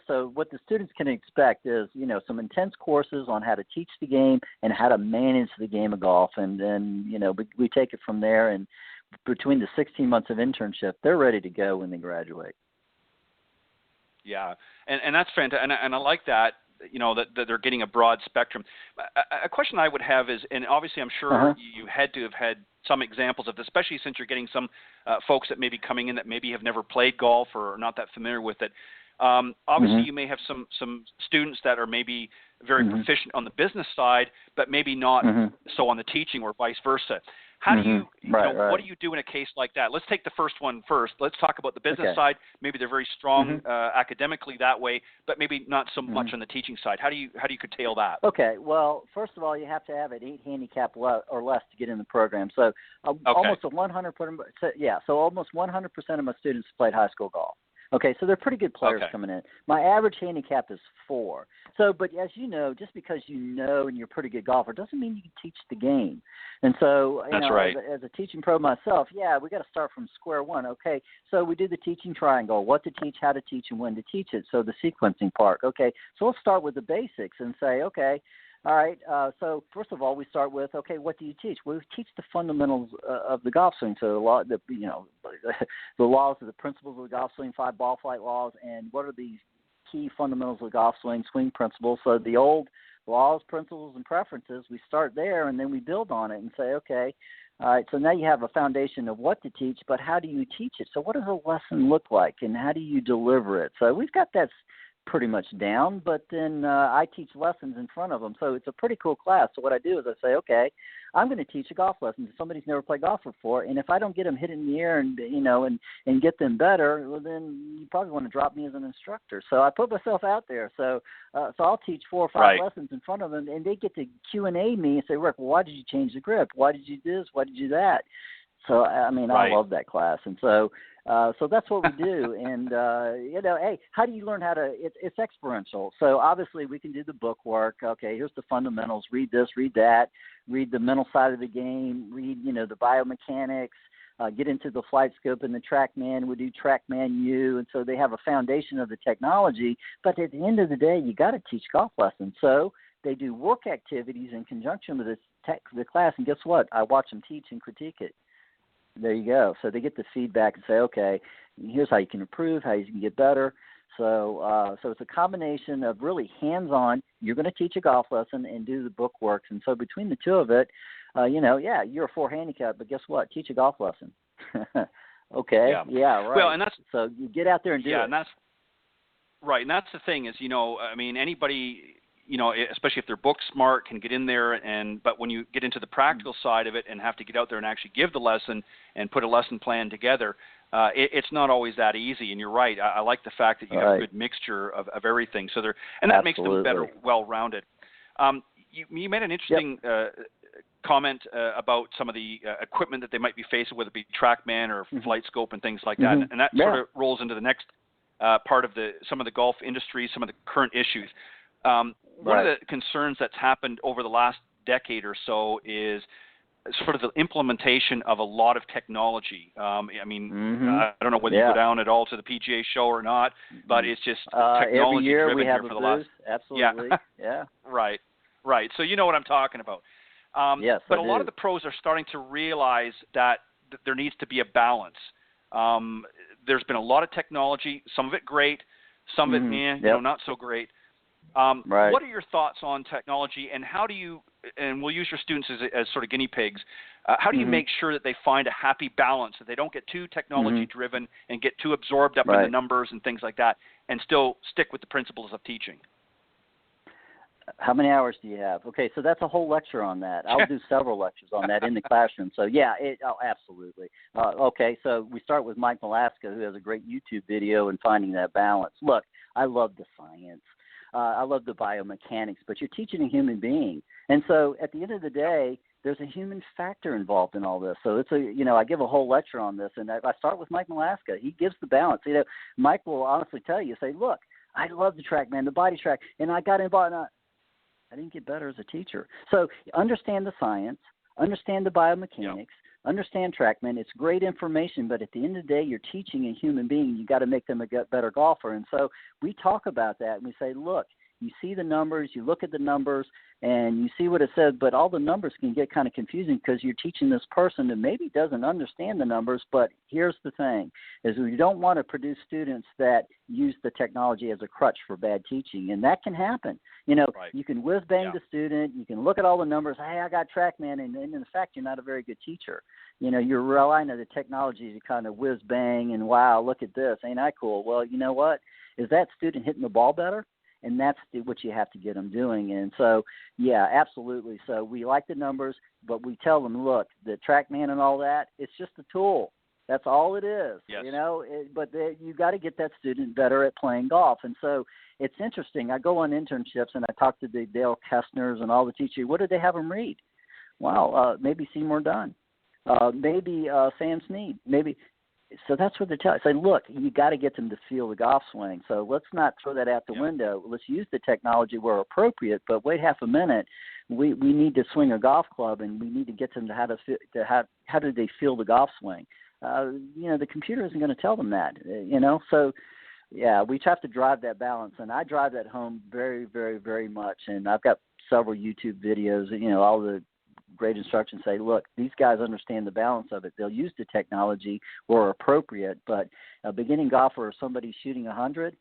so what the students can expect is, some intense courses on how to teach the game and how to manage the game of golf. And then, we take it from there. And between the 16 months of internship, they're ready to go when they graduate. Yeah, and that's fantastic. And I like that, that they're getting a broad spectrum. A question I would have is, and obviously I'm sure you had to have had some examples of this, especially since you're getting some folks that may be coming in that maybe have never played golf or are not that familiar with it. Obviously, you may have some students that are maybe very proficient on the business side, but maybe not so on the teaching, or vice versa. How do you, what do you do in a case like that? Let's take the first one first. Let's talk about the business side. Maybe they're very strong academically that way, but maybe not so much on the teaching side. How do you curtail that? Okay. Well, first of all, you have to have an 8 handicap or less to get in the program. So almost 100%. So almost 100% of my students played high school golf. Okay, so they're pretty good players coming in. My average handicap is 4. So, but as you know, just because you know and you're a pretty good golfer doesn't mean you can teach the game. And so, as a teaching pro myself, we got to start from square one. Okay, so we do the teaching triangle: what to teach, how to teach, and when to teach it. So the sequencing part. Okay, so let's start with the basics and say, okay. All right. So first of all, we start with, okay, what do you teach? We teach the fundamentals of the golf swing. So the laws of the principles of the golf swing, 5 ball flight laws, and what are these key fundamentals of the golf swing principles. So the old laws, principles, and preferences, we start there, and then we build on it and say, okay, all right, so now you have a foundation of what to teach, but how do you teach it? So what does a lesson look like, and how do you deliver it? So we've got that pretty much down, but then I teach lessons in front of them. So it's a pretty cool class. So what I do is I say, okay, I'm going to teach a golf lesson to somebody who's never played golf before, and if I don't get them hit in the air and get them better, well, then you probably want to drop me as an instructor. So I put myself out there. So I'll teach 4 or 5 lessons in front of them, and they get to Q&A me and say, Rick, why did you change the grip? Why did you do this? Why did you do that? So, I love that class. And so that's what we do. And, hey, how do you learn how to – it's experiential. So, obviously, we can do the book work. Okay, here's the fundamentals. Read this, read that. Read the mental side of the game. Read, the biomechanics. Get into the flight scope and the TrackMan. We do TrackMan U. And so they have a foundation of the technology. But at the end of the day, you got to teach golf lessons. So they do work activities in conjunction with the class. And guess what? I watch them teach and critique it. There you go. So they get the feedback and say, okay, here's how you can improve, how you can get better. So it's a combination of really hands-on. You're going to teach a golf lesson and do the book work. And so between the two of it, you're a 4 handicap, but guess what? Teach a golf lesson. Okay. Yeah, right. Well, and that's so you get out there and do it. Yeah, and that's right. And that's the thing is, anybody, especially if they're book smart, can get in there. But when you get into the practical side of it and have to get out there and actually give the lesson and put a lesson plan together, it's not always that easy. And you're right. I like the fact that you have a good mixture of everything. So that makes them better, well-rounded. You made an interesting comment about some of the equipment that they might be facing, whether it be TrackMan or Flight Scope and things like that. And that sort of rolls into the next part of some of the golf industry, some of the current issues. One of the concerns that's happened over the last decade or so is sort of the implementation of a lot of technology. I don't know whether you Yeah. go down at all to the PGA show or not, but it's just technology every year driven we have here a for the booth. last. Absolutely. Yeah. Yeah. Right. So you know what I'm talking about. Yes, but I a lot do. of the pros are starting to realize that there needs to be a balance. There's been a lot of technology, some of it great, some of it not so great. Right. What are your thoughts on technology, and how do you, and we'll use your students as sort of guinea pigs, how do you make sure that they find a happy balance, that they don't get too technology driven and get too absorbed up in the numbers and things like that, and still stick with the principles of teaching? How many hours do you have? Okay, so that's a whole lecture on that. I'll do several lectures on that in the classroom. So, absolutely. Okay, so we start with Mike Malaska, who has a great YouTube video in finding that balance. Look, I love the science. I love the biomechanics, but you're teaching a human being. And so at the end of the day, there's a human factor involved in all this. So it's I give a whole lecture on this, and I start with Mike Malaska. He gives the balance. Mike will honestly tell you, say, look, I love the TrackMan, the body track, and I got involved. I didn't get better as a teacher. So understand the science, understand the biomechanics, understand TrackMan. It's great information, but at the end of the day, you're teaching a human being. You got to make them a better golfer. And so we talk about that, and we say, look, you see the numbers, you look at the numbers, and you see what it says, but all the numbers can get kind of confusing because you're teaching this person that maybe doesn't understand the numbers. But here's the thing, is we don't want to produce students that use the technology as a crutch for bad teaching, and that can happen. You can whiz-bang the student, you can look at all the numbers, hey, I got TrackMan, and in fact, you're not a very good teacher. You're relying on the technology to kind of whiz-bang and, wow, look at this, ain't I cool? Well, you know what? Is that student hitting the ball better? And that's what you have to get them doing. And so, yeah, absolutely. So we like the numbers, but we tell them, look, the TrackMan and all that, it's just a tool. That's all it is. Yes. But you got to get that student better at playing golf. And so it's interesting. I go on internships and I talk to the Dale Kestners and all the teachers. What did they have them read? Well, maybe Seymour Dunn, maybe Sam Snead, maybe. So that's what they're telling. Say, look, you got to get them to feel the golf swing. So let's not throw that out the window. Let's use the technology where appropriate, but wait half a minute. We need to swing a golf club, and we need to get them to how do they feel the golf swing. The computer isn't going to tell them that. So yeah, we have to drive that balance, and I drive that home very, very, very much. And I've got several YouTube videos. All the great instructions say, look, these guys understand the balance of it. They'll use the technology where appropriate, but a beginning golfer or somebody shooting 100,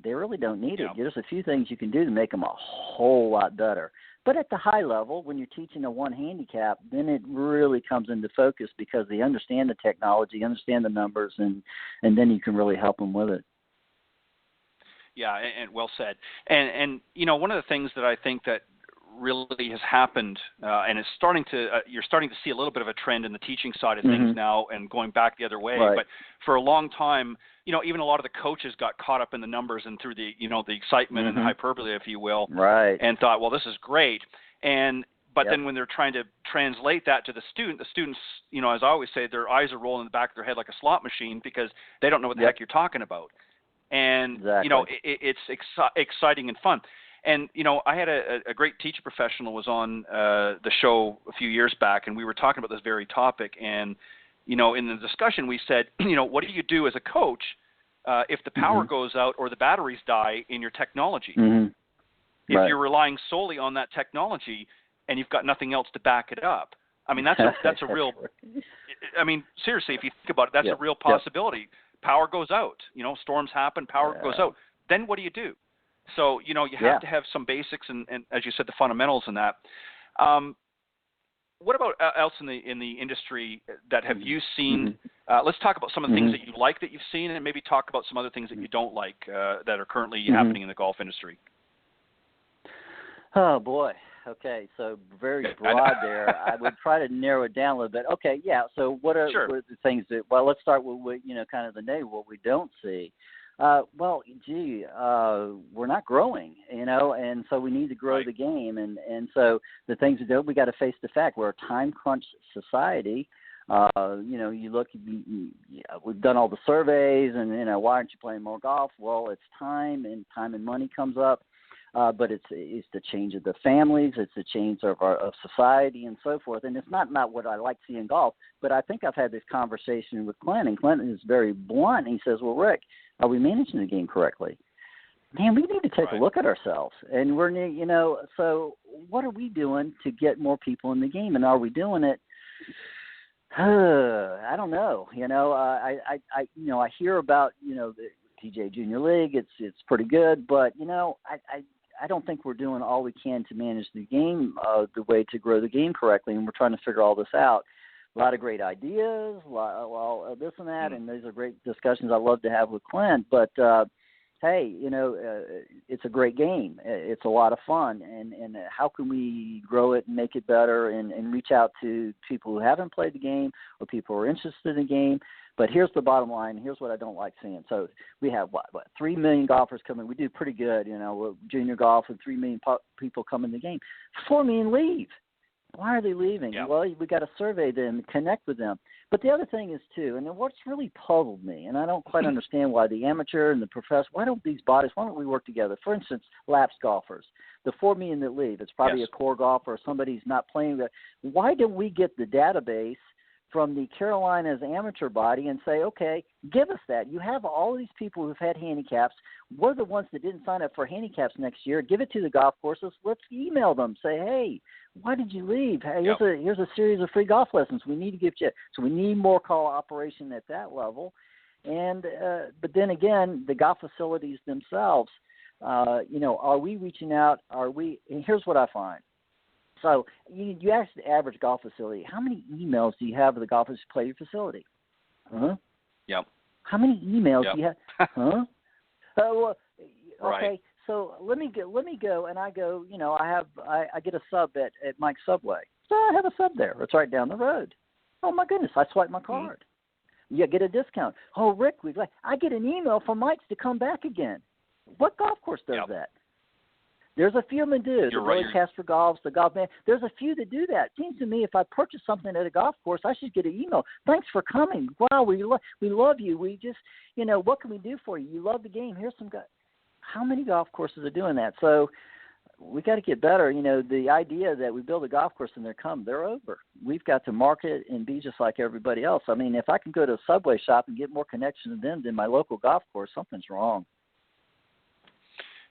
they really don't need it. There's a few things you can do to make them a whole lot better. But at the high level, when you're teaching a one handicap, then it really comes into focus because they understand the technology, understand the numbers, and then you can really help them with it. Yeah, and well said. And one of the things that I think that really has happened, and it's you're starting to see a little bit of a trend in the teaching side of things now, and going back the other way. Right. But for a long time, even a lot of the coaches got caught up in the numbers and through the the excitement and the hyperbole, if you will, right, and thought, well, this is great. But then when they're trying to translate that to the students, as I always say, their eyes are rolling in the back of their head like a slot machine because they don't know what the heck you're talking about. And it's exciting and fun. And, I had a great teacher professional was on the show a few years back, and we were talking about this very topic. And, in the discussion, we said, what do you do as a coach if the power goes out or the batteries die in your technology? If you're relying solely on that technology and you've got nothing else to back it up. I mean, that's a real – I mean, seriously, if you think about it, that's a real possibility. Power goes out. Storms happen, power goes out. Then what do you do? So, you have to have some basics and, as you said, the fundamentals in that. What about else in the industry that have you seen? Let's talk about some of the things that you like that you've seen, and maybe talk about some other things that you don't like that are currently happening in the golf industry. Oh, boy. Okay, so very broad there. I would try to narrow it down a little bit. Okay, yeah, so what are the things that – well, let's start with kind of the negative, what we don't see. We're not growing, and so we need to grow the game. And so the things that we got to face the fact we're a time crunch society. You look, we've done all the surveys and, why aren't you playing more golf? Well, it's time and money comes up. but it's the change of the families, it's the change of society and so forth. And it's not what I like to see in golf, but I think I've had this conversation with Clint, and Clint is very blunt. He says, well, Rick, are we managing the game correctly? Man, we need to take a look at ourselves. And so what are we doing to get more people in the game? And are we doing it? I don't know. I hear about, the PGA Junior League. It's pretty good, but I don't think we're doing all we can to manage the game the way to grow the game correctly, and we're trying to figure all this out. A lot of great ideas, this and that, and these are great discussions I love to have with Clint. But hey, it's a great game. It's a lot of fun, and how can we grow it and make it better and reach out to people who haven't played the game or people who are interested in the game? But here's the bottom line. Here's what I don't like seeing. So we have, 3 million golfers coming. We do pretty good, junior golf, and 3 million people come in the game. 4 million leave. Why are they leaving? Yeah. Well, we got to survey them, connect with them. But the other thing is, too, and what's really puzzled me, and I don't quite understand why the amateur and the professional, why don't we work together? For instance, lapsed golfers, the 4 million that leave, it's probably a core golfer or somebody who's not playing. Why don't we get the database from the Carolinas amateur body and say, okay, give us that. You have all of these people who've had handicaps. We're the ones that didn't sign up for handicaps next year. Give it to the golf courses. Let's email them. Say, hey, why did you leave? Hey, here's a series of free golf lessons we need to give you. So we need more cooperation at that level. And but then again, the golf facilities themselves, are we reaching out? And here's what I find. So you ask the average golf facility, how many emails do you have of the golfers who play your facility? Huh? Yep. How many emails do you have? Huh? Okay. Right. So let me go, and I go. I get a sub at Mike's Subway. So I have a sub there. It's right down the road. Oh my goodness! I swipe my card. You get a discount. Oh, Rick, I get an email from Mike's to come back again. What golf course does that? There's a few that do. The Roy Casper Golfs, the Golf Man. There's a few that do that. It seems to me if I purchase something at a golf course, I should get an email. Thanks for coming. Wow, we love you. We just, what can we do for you? You love the game. Here's some guys. How many golf courses are doing that? So we got to get better. The idea that we build a golf course and they're over. We've got to market and be just like everybody else. I mean, if I can go to a Subway shop and get more connection to them than my local golf course, something's wrong.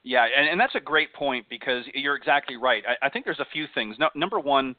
Yeah, and that's a great point because you're exactly right. I think there's a few things. Number one,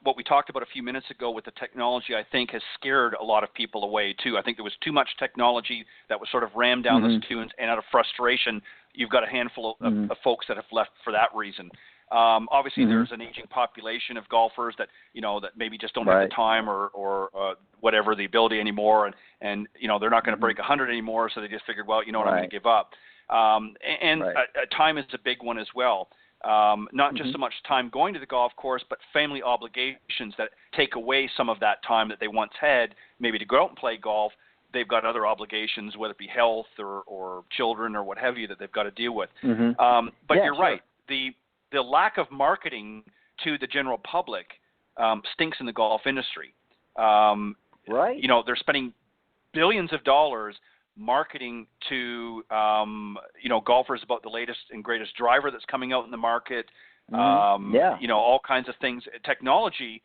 what we talked about a few minutes ago with the technology, I think, has scared a lot of people away, too. I think there was too much technology that was sort of rammed down the students, and out of frustration, you've got a handful of folks that have left for that reason. Obviously, there's an aging population of golfers that, that maybe just don't have the time or whatever, the ability anymore, and they're not going to break 100 anymore, so they just figured, well, I'm going to give up. Time is a big one as well. Not just so much time going to the golf course, but family obligations that take away some of that time that they once had, maybe to go out and play golf. They've got other obligations, whether it be health or children or what have you, that they've got to deal with. But you're right. The lack of marketing to the general public stinks in the golf industry. They're spending billions of dollars marketing to golfers about the latest and greatest driver that's coming out in the market, all kinds of things, technology,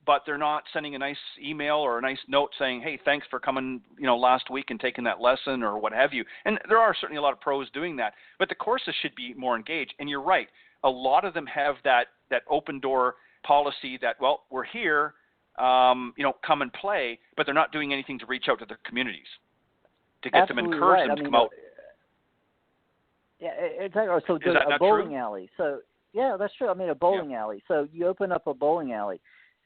but they're not sending a nice email or a nice note saying, hey, thanks for coming last week and taking that lesson or what have you. And there are certainly a lot of pros doing that, but the courses should be more engaged. And you're right, a lot of them have that open door policy that, well, we're here, come and play, but they're not doing anything to reach out to their communities to get them, encourage them to come out. Yeah, exactly. So a bowling alley. So yeah, that's true. I mean, a bowling alley. So you open up a bowling alley.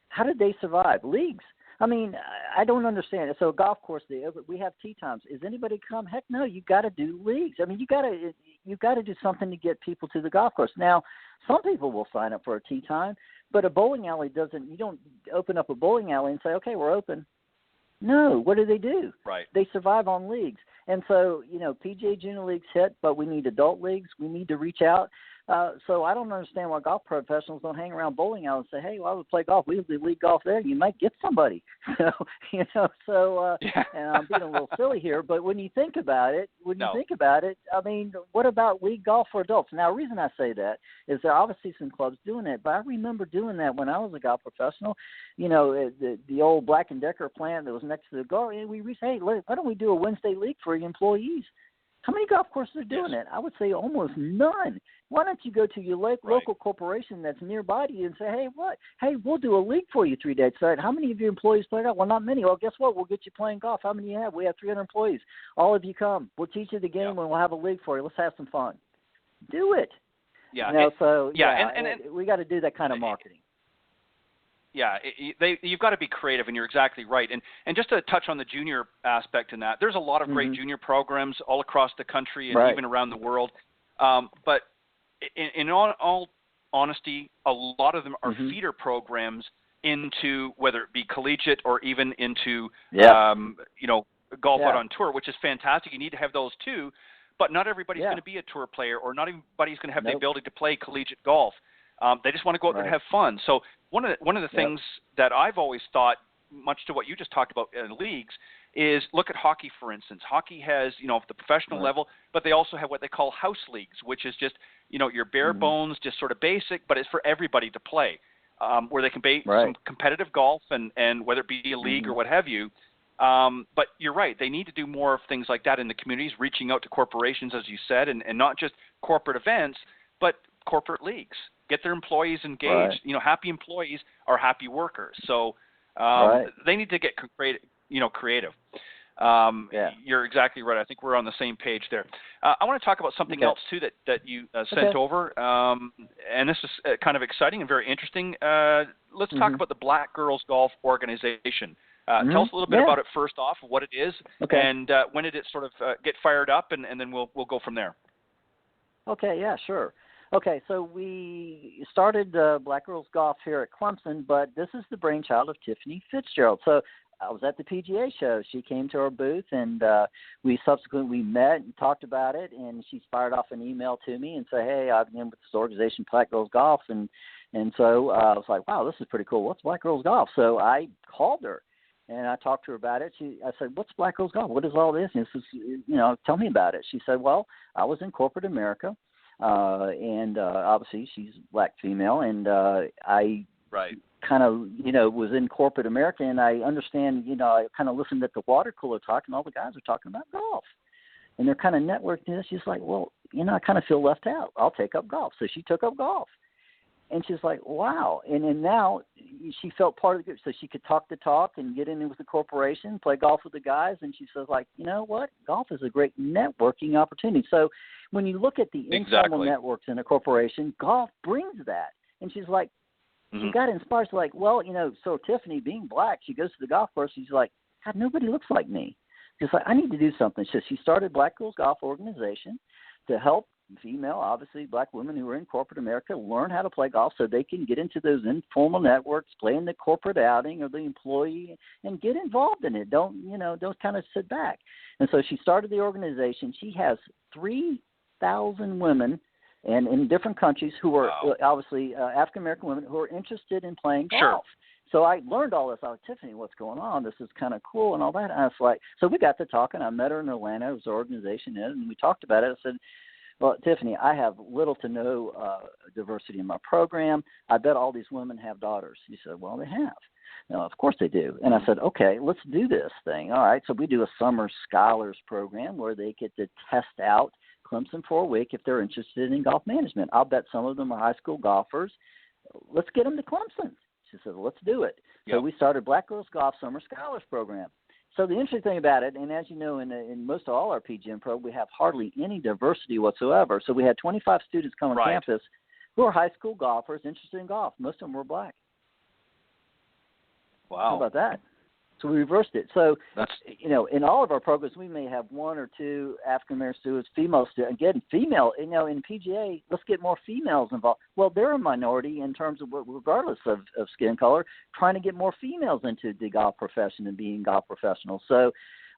How did they survive? Leagues. I mean, I don't understand. So a golf course, we have tee times. Is anybody come? Heck no. You got to do leagues. I mean, you got to do something to get people to the golf course. Now, some people will sign up for a tee time, but a bowling alley doesn't. You don't open up a bowling alley and say, okay, we're open. No, what do? Right. They survive on leagues. And so, PGA Junior League's hit, but we need adult leagues. We need to reach out. So I don't understand why golf professionals don't hang around bowling alleys and say, hey, well, I would play golf. We would league golf there. You might get somebody. So and I'm being a little silly here, but when you think about it, I mean, what about league golf for adults? Now, the reason I say that is there are obviously some clubs doing it, but I remember doing that when I was a golf professional. You know, the old Black & Decker plant that was next to the golf, and we say, hey, why don't we do a Wednesday league for your employees? How many golf courses are doing it? I would say almost none. Why don't you go to your local corporation that's nearby to you and say, hey, we'll do a league for you 3 days. So how many of your employees play golf? Well, not many. Well, guess what? We'll get you playing golf. How many do you have? We have 300 employees. All of you come. We'll teach you the game and we'll have a league for you. Let's have some fun. Do it. Yeah. You know, we got to do that kind of marketing. Yeah, you've got to be creative, and you're exactly right. And just to touch on the junior aspect in that, there's a lot of great junior programs all across the country and even around the world. But in all honesty, a lot of them are feeder programs into whether it be collegiate or even into golf out on tour, which is fantastic. You need to have those too, but not everybody's going to be a tour player, or not everybody's going to have the ability to play collegiate golf. They just want to go out there and have fun. So one of the things that I've always thought, much to what you just talked about in leagues, is look at hockey, for instance. Hockey has, the professional level, but they also have what they call house leagues, which is just, your bare bones, just sort of basic, but it's for everybody to play, where they can play some competitive golf and whether it be a league or what have you. But you're right. They need to do more of things like that in the communities, reaching out to corporations, as you said, and not just corporate events, but corporate leagues. Get their employees engaged. Happy employees are happy workers. So they need to get creative. You're exactly right. I think we're on the same page there. I want to talk about something else too that you sent over, and this is kind of exciting and very interesting. Let's talk about the Black Girls Golf Organization. Tell us a little bit about it first off, what it is, and when did it sort of get fired up, and then we'll go from there. Okay, yeah, sure. Okay, so we started Black Girls Golf here at Clemson, but this is the brainchild of Tiffany Fitzgerald. So I was at the PGA show. She came to our booth, and we subsequently met and talked about it, and she fired off an email to me and said, hey, I've been with this organization, Black Girls Golf, and so I was like, wow, this is pretty cool. What's Black Girls Golf? So I called her, and I talked to her about it. I said, what's Black Girls Golf? What is all this? And this is, tell me about it. She said, well, I was in corporate America. And obviously she's black female, and I kind of, was in corporate America, and I understand, I kind of listened at the water cooler talk, and all the guys are talking about golf, and they're kind of networking this. She's like, well, I kind of feel left out. I'll take up golf. So she took up golf, and she's like, wow. And then now she felt part of the group, so she could talk the talk and get in with the corporation, play golf with the guys. And she says, like, you know what? Golf is a great networking opportunity. So when you look at the informal networks in a corporation, golf brings that. And she's like, she got inspired. She's like, well, so Tiffany, being black, she goes to the golf course. She's like, God, nobody looks like me. She's like, I need to do something. So she started Black Girls Golf Organization to help female, obviously black women who are in corporate America learn how to play golf so they can get into those informal networks, play in the corporate outing or the employee, and get involved in it. Don't kind of sit back. And so she started the organization. She has 3,000 women and in different countries who are obviously African American women who are interested in playing golf. Sure. So I learned all this. I was like, Tiffany, what's going on? This is kind of cool and all that. And I was like, so we got to talking. I met her in Atlanta, as the organization is, and we talked about it. I said, well, Tiffany, I have little to no diversity in my program. I bet all these women have daughters. She said, well, they have. No, of course they do. And I said, okay, let's do this thing. All right, so we do a summer scholars program where they get to test out Clemson for a week if they're interested in golf management. I'll bet some of them are high school golfers. Let's get them to Clemson. She said, well, let's do it. Yep. So we started Black Girls Golf Summer Scholars Program. So the interesting thing about it, and as you know, in most of all our PGM programs, we have hardly any diversity whatsoever. So we had 25 students come on campus who are high school golfers interested in golf. Most of them were black. Wow. How about that? So we reversed it. So, in all of our programs, we may have one or two African-American students, female students. Again, female, in PGA, let's get more females involved. Well, they're a minority in terms of, regardless of skin color, trying to get more females into the golf profession and being golf professionals. So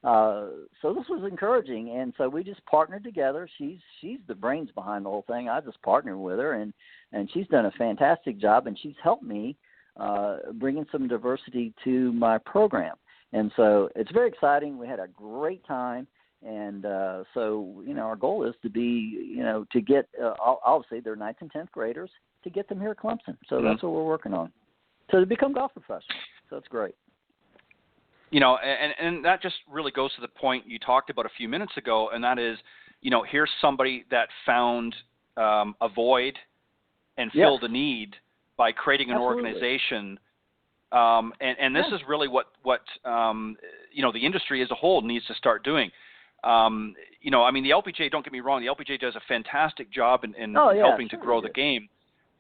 So this was encouraging, and so we just partnered together. She's the brains behind the whole thing. I just partnered with her, and she's done a fantastic job, and she's helped me bring in some diversity to my program. And so it's very exciting. We had a great time. And so, our goal is to be, to get, obviously, they're 9th and 10th graders, to get them here at Clemson. So that's what we're working on. So to become golf professionals. So that's great. And that just really goes to the point you talked about a few minutes ago, and that is, here's somebody that found a void and filled a need by creating an organization. And this is really what the industry as a whole needs to start doing. The LPGA, don't get me wrong, the LPGA does a fantastic job in helping to grow the game,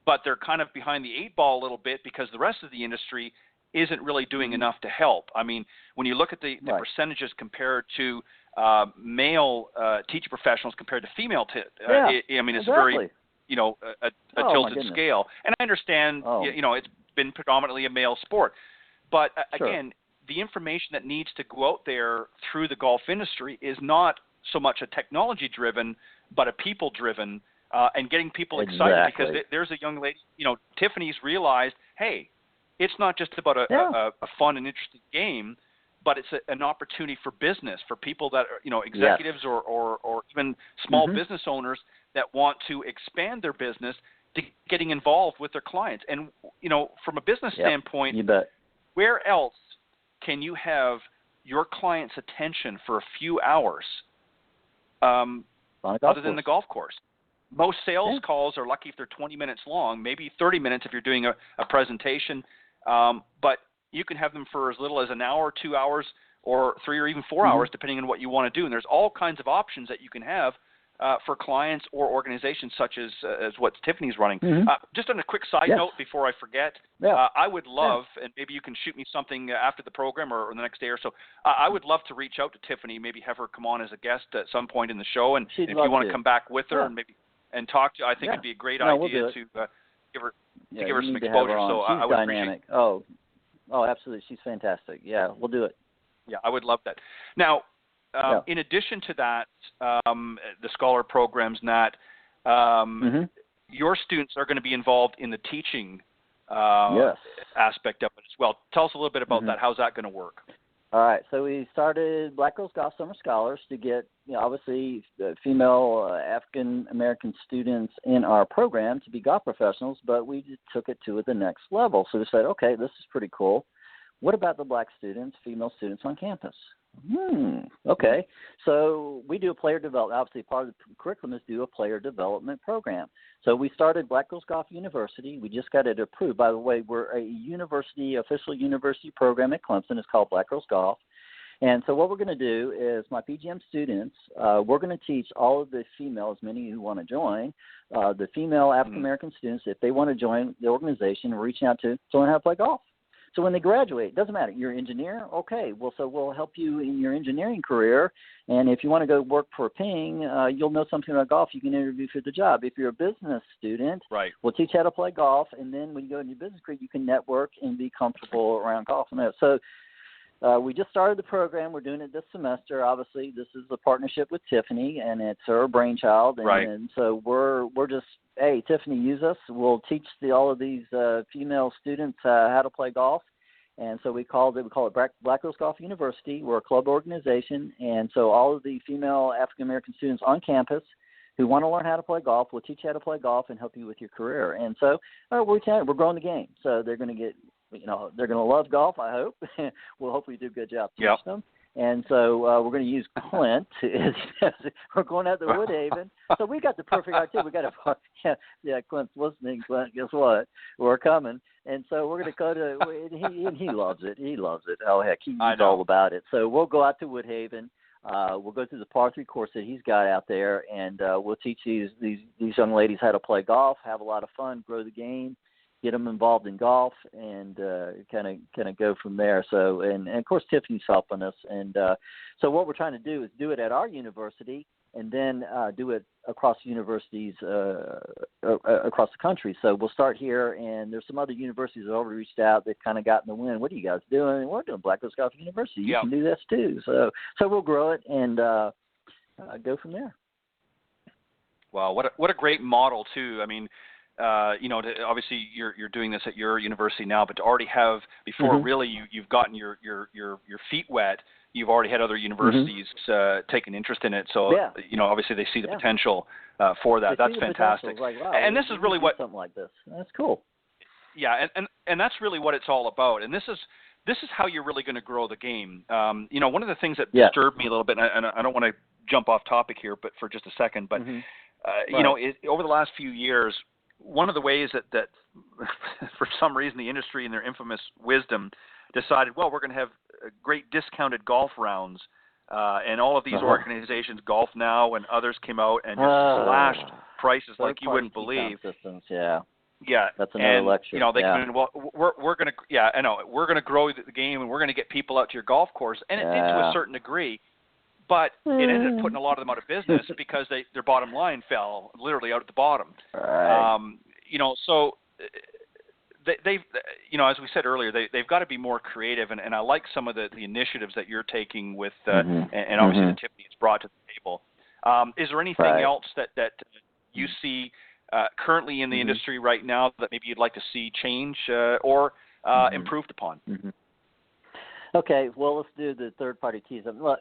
but they're kind of behind the 8 ball a little bit because the rest of the industry isn't really doing enough to help. I mean, when you look at the percentages compared to male teaching professionals compared to female, it's very, a tilted scale. And I understand, it's been predominantly a male sport, but again, the information that needs to go out there through the golf industry is not so much a technology-driven, but a people-driven, and getting people excited because there's a young lady, Tiffany's realized, hey, it's not just about a fun and interesting game, but it's an opportunity for business, for people that are, executives or even small business owners that want to expand their business to getting involved with their clients. And, from a business standpoint, you bet. Where else can you have your client's attention for a few hours other than the golf course? Most sales calls are lucky if they're 20 minutes long, maybe 30 minutes if you're doing a presentation, but you can have them for as little as an hour, 2 hours, or 3 or even 4 hours, depending on what you want to do. And there's all kinds of options that you can have for clients or organizations such as what Tiffany's running. Just on a quick side note before I forget, I would love, and maybe you can shoot me something after the program or the next day or so, I would love to reach out to Tiffany, maybe have her come on as a guest at some point in the show, and if you want to come back with her and talk to her, I think it'd be a great idea to give her some exposure. So She's I would dynamic. appreciate. Oh, absolutely. She's fantastic. Yeah, we'll do it. Yeah, I would love that. Now, in addition to that, the scholar programs, Nat, your students are going to be involved in the teaching aspect of it as well. Tell us a little bit about that. How's that going to work? All right. So we started Black Girls Golf Summer Scholars to get, obviously, female African-American students in our program to be golf professionals, but we just took it to the next level. So we said, okay, this is pretty cool. What about the black students, female students on campus? Okay. So we do a player development. Obviously, part of the curriculum is do a player development program. So we started Black Girls Golf University. We just got it approved. By the way, we're a official university program at Clemson. It's called Black Girls Golf. And so what we're going to do is my PGM students, we're going to teach all of the females, many who want to join, the female African-American students, if they want to join the organization, reaching out to learn how to play golf. So when they graduate, it doesn't matter. You're an engineer? Okay. Well, so we'll help you in your engineering career. And if you want to go work for Ping, you'll know something about golf. You can interview for the job. If you're a business student, we'll teach you how to play golf. And then when you go into your business career, you can network and be comfortable around golf. So we just started the program. We're doing it this semester. Obviously, this is a partnership with Tiffany, and it's her brainchild. And so we're just, hey, Tiffany, use us. We'll teach all of these female students how to play golf. And so we call it Black Girls Golf University. We're a club organization. And so all of the female African-American students on campus who want to learn how to play golf, we'll teach you how to play golf and help you with your career. And so we're growing the game. So they're going to get, they're going to love golf, I hope. We'll hopefully do a good job teaching them. And so we're going to use Clint. We're going out to Woodhaven. So we got the perfect idea. We got a Clint's listening. Clint, guess what? We're coming. And so we're going to go to. He loves it. He loves it. Oh heck, he's all about it. So we'll go out to Woodhaven. We'll go through the par 3 course that he's got out there, and we'll teach these young ladies how to play golf, have a lot of fun, grow the game, get them involved in golf, and kind of go from there. So, and of course, Tiffany's helping us. And so what we're trying to do is do it at our university, and then do it across universities across the country. So we'll start here, and there's some other universities that have already reached out. They've kind of gotten the wind. What are you guys doing? We're doing Black Coast Golf University. You can do this too. So we'll grow it and go from there. Wow, what a great model too. I mean, obviously you're doing this at your university now, but to already have before really you've gotten your feet wet. You've already had other universities take an interest in it, so obviously they see the potential for that. That's fantastic. Like, wow, and this is really what something like this. That's cool. Yeah, and that's really what it's all about. And this is how you're really going to grow the game. One of the things that disturbed me a little bit, and I don't want to jump off topic here, but for just a second, but over the last few years, one of the ways that for some reason the industry in their infamous wisdom decided, well, we're going to have great discounted golf rounds, and all of these organizations, Golf Now and others, came out and just slashed prices like you wouldn't believe. Systems, that's another lecture. They come in. Well, we're going to, I know, we're going to grow the game, and we're going to get people out to your golf course, and it did to a certain degree, but it ended up putting a lot of them out of business because their bottom line fell literally out at the bottom. Right. So. They've, as we said earlier, they've got to be more creative, and I like some of the initiatives that you're taking with, and obviously the Tiffany has brought to the table. Is there anything else that you see currently in the industry right now that maybe you'd like to see change or improved upon? Okay, well, let's do the third-party tees. Look,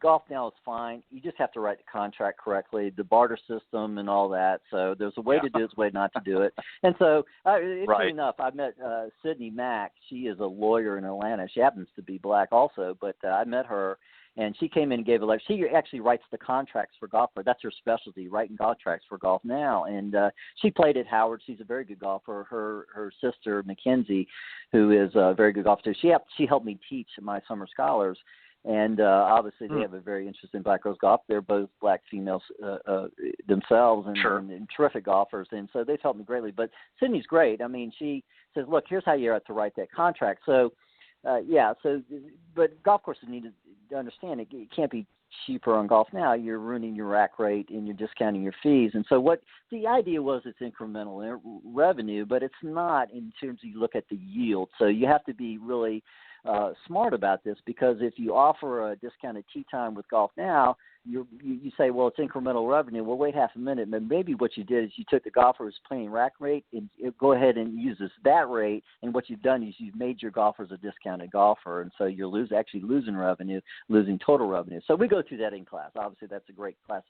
Golf Now is fine. You just have to write the contract correctly, the barter system and all that. So there's a way to do it, there's a way not to do it. And so, interesting enough, I met Sydney Mack. She is a lawyer in Atlanta. She happens to be black also, but I met her, and she came in and gave a lecture. She actually writes the contracts for golf. That's her specialty, writing contracts for Golf Now. And she played at Howard. She's a very good golfer. Her sister, Mackenzie, who is a very good golfer, she helped me teach my summer scholars. And obviously they have a very interesting Black Girls Golf. They're both black females themselves and terrific golfers. And so they've helped me greatly. But Sydney's great. I mean, she says, look, here's how you have to write that contract. So, but golf courses need to understand it can't be cheaper on Golf Now. You're ruining your rack rate and you're discounting your fees. And so what the idea was, it's incremental revenue, but it's not in terms of you look at the yield. So you have to be really smart about this, because if you offer a discounted tee time with Golf Now, you say, well, it's incremental revenue. Well, wait half a minute. But maybe what you did is you took the golfer who's playing rack rate and go ahead and use that rate. And what you've done is you've made your golfers a discounted golfer. And so you're actually losing revenue, losing total revenue. So we go through that in class. Obviously, that's a great class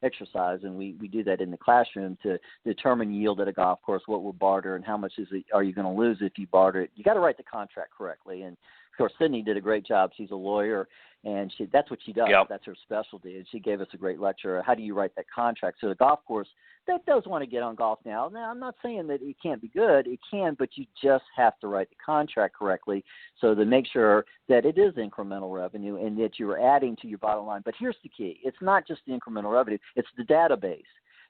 exercise. And we do that in the classroom to determine yield at a golf course, what will barter, and how much are you going to lose if you barter it. You got to write the contract correctly. And of course, Sydney did a great job. She's a lawyer, and that's what she does. Yep. That's her specialty. And she gave us a great lecture. How do you write that contract? So the golf course that does want to get on Golf Now. Now, I'm not saying that it can't be good. It can, but you just have to write the contract correctly so to make sure that it is incremental revenue and that you're adding to your bottom line. But here's the key. It's not just the incremental revenue. It's the database.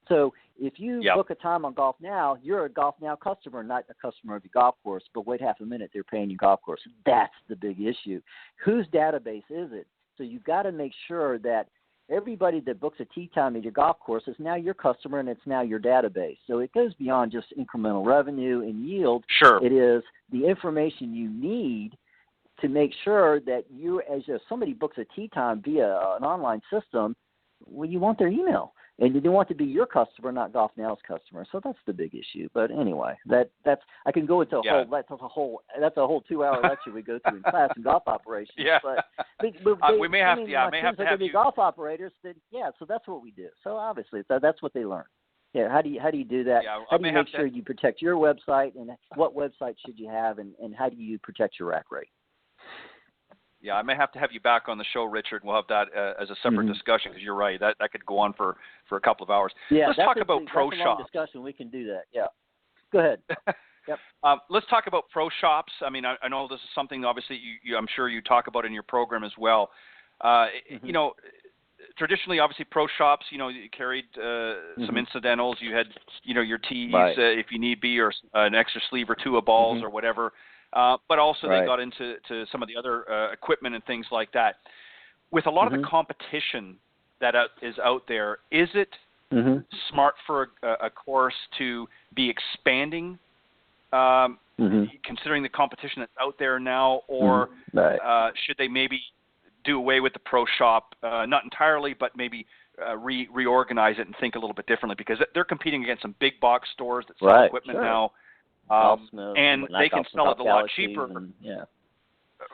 So if you book a time on Golf Now, you're a Golf Now customer, not a customer of your golf course. But wait half a minute, they're paying your golf course. That's the big issue. Whose database is it? So you've got to make sure that everybody that books a tee time at your golf course is now your customer, and it's now your database. So it goes beyond just incremental revenue and yield. Sure. It is the information you need to make sure that you, as if somebody books a tee time via an online system, well, you want their email. And you want to be your customer, not Golf Now's customer. So that's the big issue. But anyway, that's I can go into a whole 2-hour lecture we go through in class in golf operations. Yeah. But we may have to have you golf operators. So that's what we do. So obviously that's what they learn. Yeah. How do you do that? Yeah, how do you make sure you protect your website, and what website should you have, and how do you protect your rack rate? Yeah, I may have to have you back on the show, Richard. We'll have that as a separate discussion, because you're right. That could go on for a couple of hours. Yeah, let's talk about pro shops. Long discussion. We can do that. Yeah. Go ahead. Yep. Let's talk about pro shops. I mean, I know this is something obviously I'm sure you talk about in your program as well. You know, traditionally, obviously, pro shops, you carried some incidentals. You had, your tees if you need be, or an extra sleeve or two of balls or whatever. But also they got into some of the other equipment and things like that. With a lot of the competition that is out there, is it smart for a course to be expanding, considering the competition that's out there now, or should they maybe do away with the pro shop, not entirely, but maybe reorganize it and think a little bit differently, because they're competing against some big box stores that sell equipment now, and they can sell it a lot cheaper.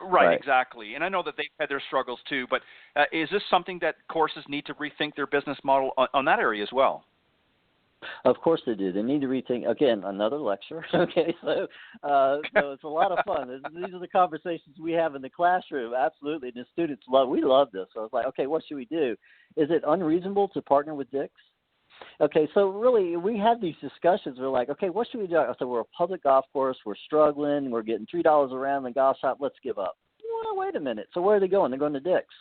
Right, exactly. And I know that they've had their struggles too, but is this something that courses need to rethink their business model on that area as well? Of course they do. They need to rethink. Again, another lecture. Okay, so it's a lot of fun. These are the conversations we have in the classroom. Absolutely, and the students we love this. So I was like, okay, what should we do? Is it unreasonable to partner with Dick's? Okay, so really we had these discussions. We're like, okay, what should we do? I said, we're a public golf course. We're struggling. We're getting $3 a round in the golf shop. Let's give up. Well, wait a minute. So where are they going? They're going to Dick's,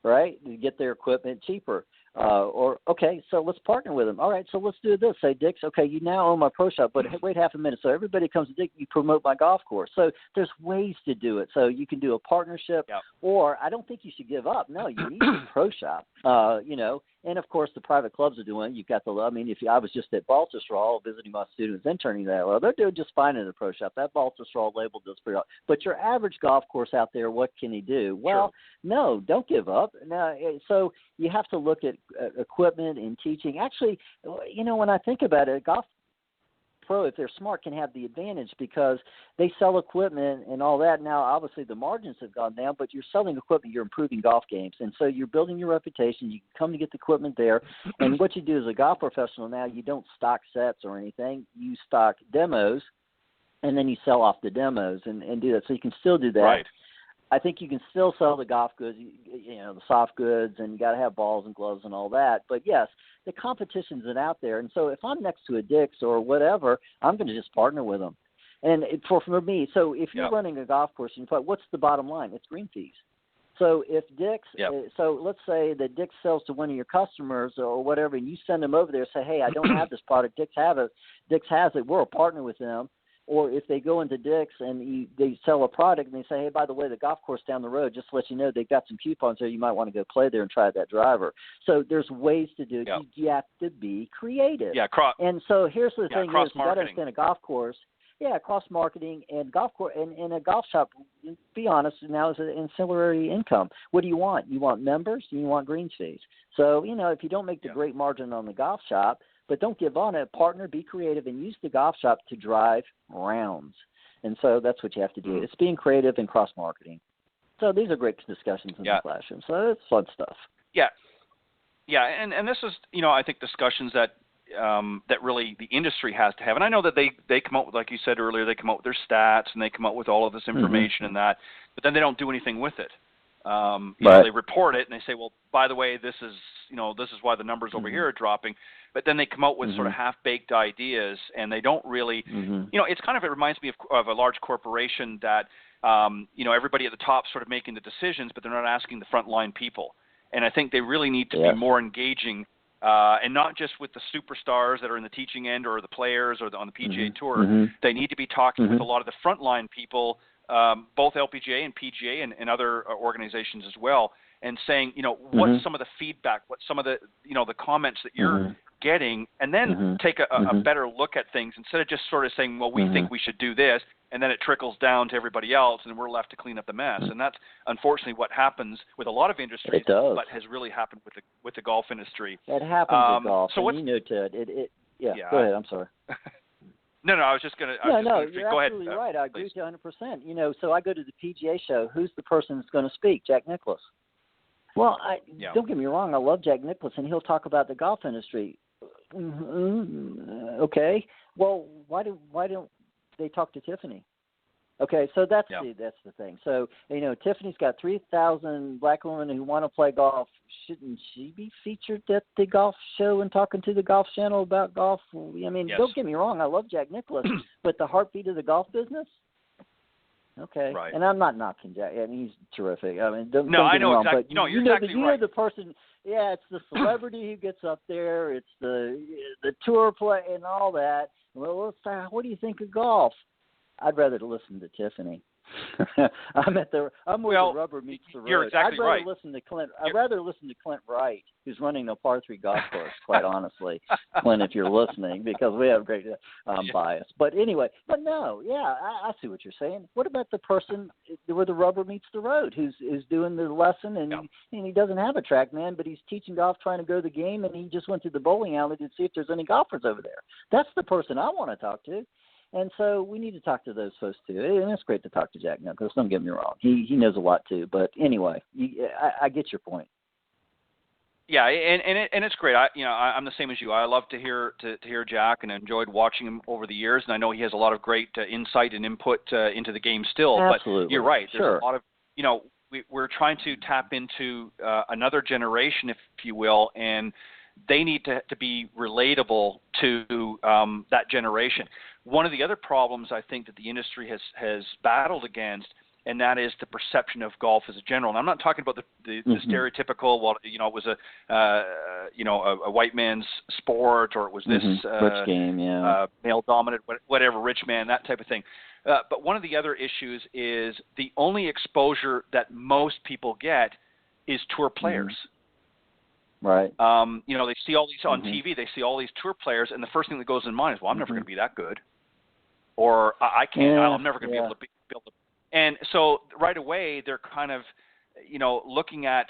right, to get their equipment cheaper. Okay, so let's partner with them. All right, so let's do this. Say, Dick's, okay, you now own my pro shop, but wait half a minute. So everybody comes to Dick's, you promote my golf course. So there's ways to do it. So you can do a partnership, or I don't think you should give up. No, you need a pro shop, and of course the private clubs are doing. You've got I was just at Baltusrol visiting my students interning there. Well, they're doing just fine in the pro shop. That Baltusrol label does pretty well. But your average golf course out there, what can he do? Well, no, don't give up. No, so you have to look at equipment and teaching. Actually, when I think about it, golf pro, if they're smart, can have the advantage because they sell equipment and all that. Now, obviously, the margins have gone down, but you're selling equipment, you're improving golf games. And so you're building your reputation. You come to get the equipment there. And what you do as a golf professional now, you don't stock sets or anything. You stock demos, and then you sell off the demos and do that. So you can still do that. Right. I think you can still sell the golf goods, the soft goods, and you got to have balls and gloves and all that. But yes, the competition's out there, and so if I'm next to a Dick's or whatever, I'm going to just partner with them. And for me, so if you're running a golf course, and what's the bottom line? It's green fees. So if Dick's, so let's say that Dick's sells to one of your customers or whatever, and you send them over there and say, hey, I don't have this product. Dick's has it. We're a partner with them. Or if they go into Dick's and they sell a product and they say, hey, by the way, the golf course down the road, just to let you know, they've got some coupons there. You might want to go play there and try that driver. So there's ways to do it. You have to be creative. And so here's the thing is, you got to understand a golf course. Cross-marketing and golf course and a golf shop, be honest, now is an ancillary income. What do you want? You want members? You want greens fees? So, if you don't make the great margin on the golf shop, but don't give on it, partner, be creative, and use the golf shop to drive rounds. And so that's what you have to do. It's being creative and cross-marketing. So these are great discussions in the classroom. So it's fun stuff. Yeah, and this is, I think discussions that really the industry has to have. And I know that they come up with, like you said earlier, they come up with their stats and they come up with all of this information and that, but then they don't do anything with it. They report it and they say, well, by the way, this is why the numbers over here are dropping. But then they come out with sort of half-baked ideas, and they don't really, it reminds me of a large corporation that, everybody at the top sort of making the decisions, but they're not asking the frontline people. And I think they really need to be more engaging, and not just with the superstars that are in the teaching end or the players or on the PGA Tour. They need to be talking with a lot of the frontline people, both LPGA and PGA and other organizations as well, and saying, what's some of the feedback, what's some of the, the comments that you're getting, and then take a better look at things instead of just sort of saying, well, we think we should do this, and then it trickles down to everybody else, and we're left to clean up the mess. And that's unfortunately what happens with a lot of industries, but has really happened with the golf industry. It happens with golf. So Ted, go ahead. I'm sorry. No, I was just going to. You're go absolutely ahead, right. I agree with you 100%. So I go to the PGA show. Who's the person that's going to speak? Jack Nicklaus. Well, don't get me wrong. I love Jack Nicklaus, and he'll talk about the golf industry. Okay. Well, why don't they talk to Tiffany? Okay, so that's the thing. So Tiffany's got 3,000 black women who want to play golf. Shouldn't she be featured at the golf show and talking to the Golf Channel about golf? Don't get me wrong. I love Jack Nicklaus, but the heartbeat of the golf business. Okay, and I'm not knocking Jack. He's terrific. Don't get me wrong, exactly. But you're exactly right. The person. Yeah, it's the celebrity who gets up there. It's the tour play and all that. Well, what do you think of golf? I'd rather listen to Tiffany. I'm where the rubber meets the road. You're exactly I'd rather right. listen to Clint. I'd rather listen to Clint Wright, who's running a par 3 golf course. Quite honestly, Clint, if you're listening, because we have great bias. But anyway, no, yeah, I see what you're saying. What about the person where the rubber meets the road, who's doing the lesson and he doesn't have a TrackMan, but he's teaching golf, trying to grow the game, and he just went to the bowling alley to see if there's any golfers over there. That's the person I want to talk to. And so we need to talk to those folks too. And it's great to talk to Jack Nicklaus. Don't get me wrong; he knows a lot too. But anyway, I get your point. Yeah, and it's great. I'm the same as you. I love to hear Jack, and enjoyed watching him over the years. And I know he has a lot of great insight and input into the game still. Absolutely. But you're right. There's a lot of we're trying to tap into another generation, if you will, and they need to be relatable to that generation. One of the other problems I think that the industry has battled against, and that is the perception of golf as a general. And I'm not talking about the stereotypical, it was a white man's sport, or it was this rich game, male dominant, whatever, rich man, that type of thing. But one of the other issues is the only exposure that most people get is tour players. Right. They see all these on TV. They see all these tour players, and the first thing that goes in mind is, well, I'm never going to be that good, or I can't. I'm never going to be able to build. And so right away, they're kind of, looking at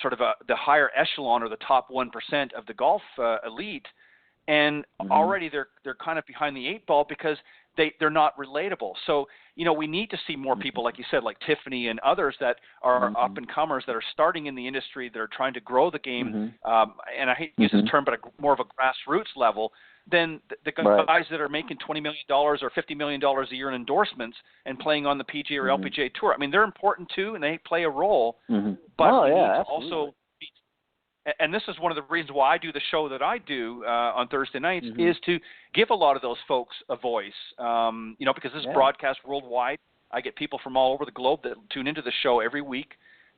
sort of the higher echelon, or the top 1% of the golf elite, and already they're kind of behind the 8 ball because they're not relatable. So, we need to see more people, like you said, like Tiffany and others that are up-and-comers that are starting in the industry, that are trying to grow the game, and I hate to use this term, but more of a grassroots level, than the guys that are making $20 million or $50 million a year in endorsements and playing on the PGA or LPGA Tour. I mean, they're important too, and they play a role, but we need to also and this is one of the reasons why I do the show that I do on Thursday nights, is to give a lot of those folks a voice, because this is broadcast worldwide. I get people from all over the globe that tune into the show every week,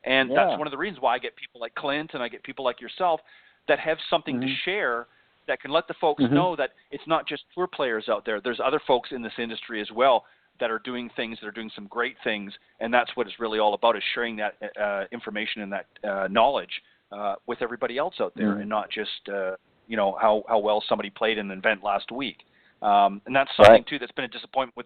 and that's one of the reasons why I get people like Clint and I get people like yourself that have something to share that can let the folks know that it's not just tour players out there. There's other folks in this industry as well that are doing things, that are doing some great things, and that's what it's really all about, is sharing that information and that knowledge with everybody else out there, and not just how well somebody played in an event last week. And that's something too that's been a disappointment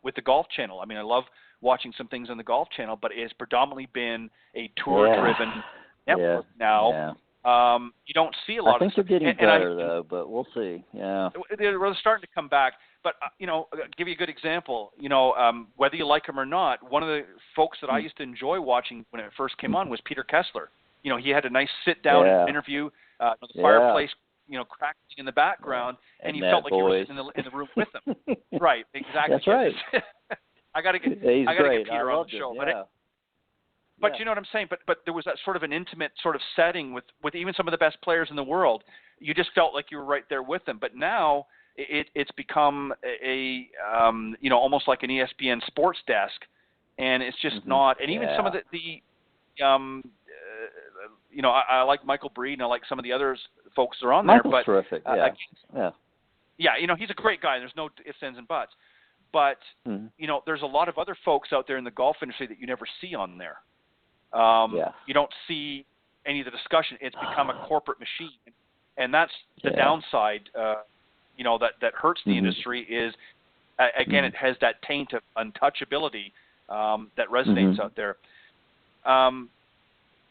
with the Golf Channel. I mean, I love watching some things on the Golf Channel, but it's predominantly been a tour-driven network now. You don't see a lot of. I think they're getting better though, but we'll see. Yeah, they're starting to come back. But I'll give you a good example. Whether you like him or not, one of the folks that I used to enjoy watching when it first came on was Peter Kessler. He had a nice sit-down interview, the fireplace, crackling in the background, and you felt like you were in the room with them. Right, exactly. That's right. I got to get Peter on the show. But you know what I'm saying? But there was that sort of an intimate sort of setting with even some of the best players in the world. You just felt like you were right there with them. But now it's become a almost like an ESPN sports desk, and it's just not. And even some of I like Michael Breed, and I like some of the others folks that are on there. Michael's terrific. He's a great guy. There's no ifs, ands, and buts. But there's a lot of other folks out there in the golf industry that you never see on there. You don't see any of the discussion. It's become a corporate machine, and that's the downside. That hurts the industry is, again, it has that taint of untouchability that resonates out there.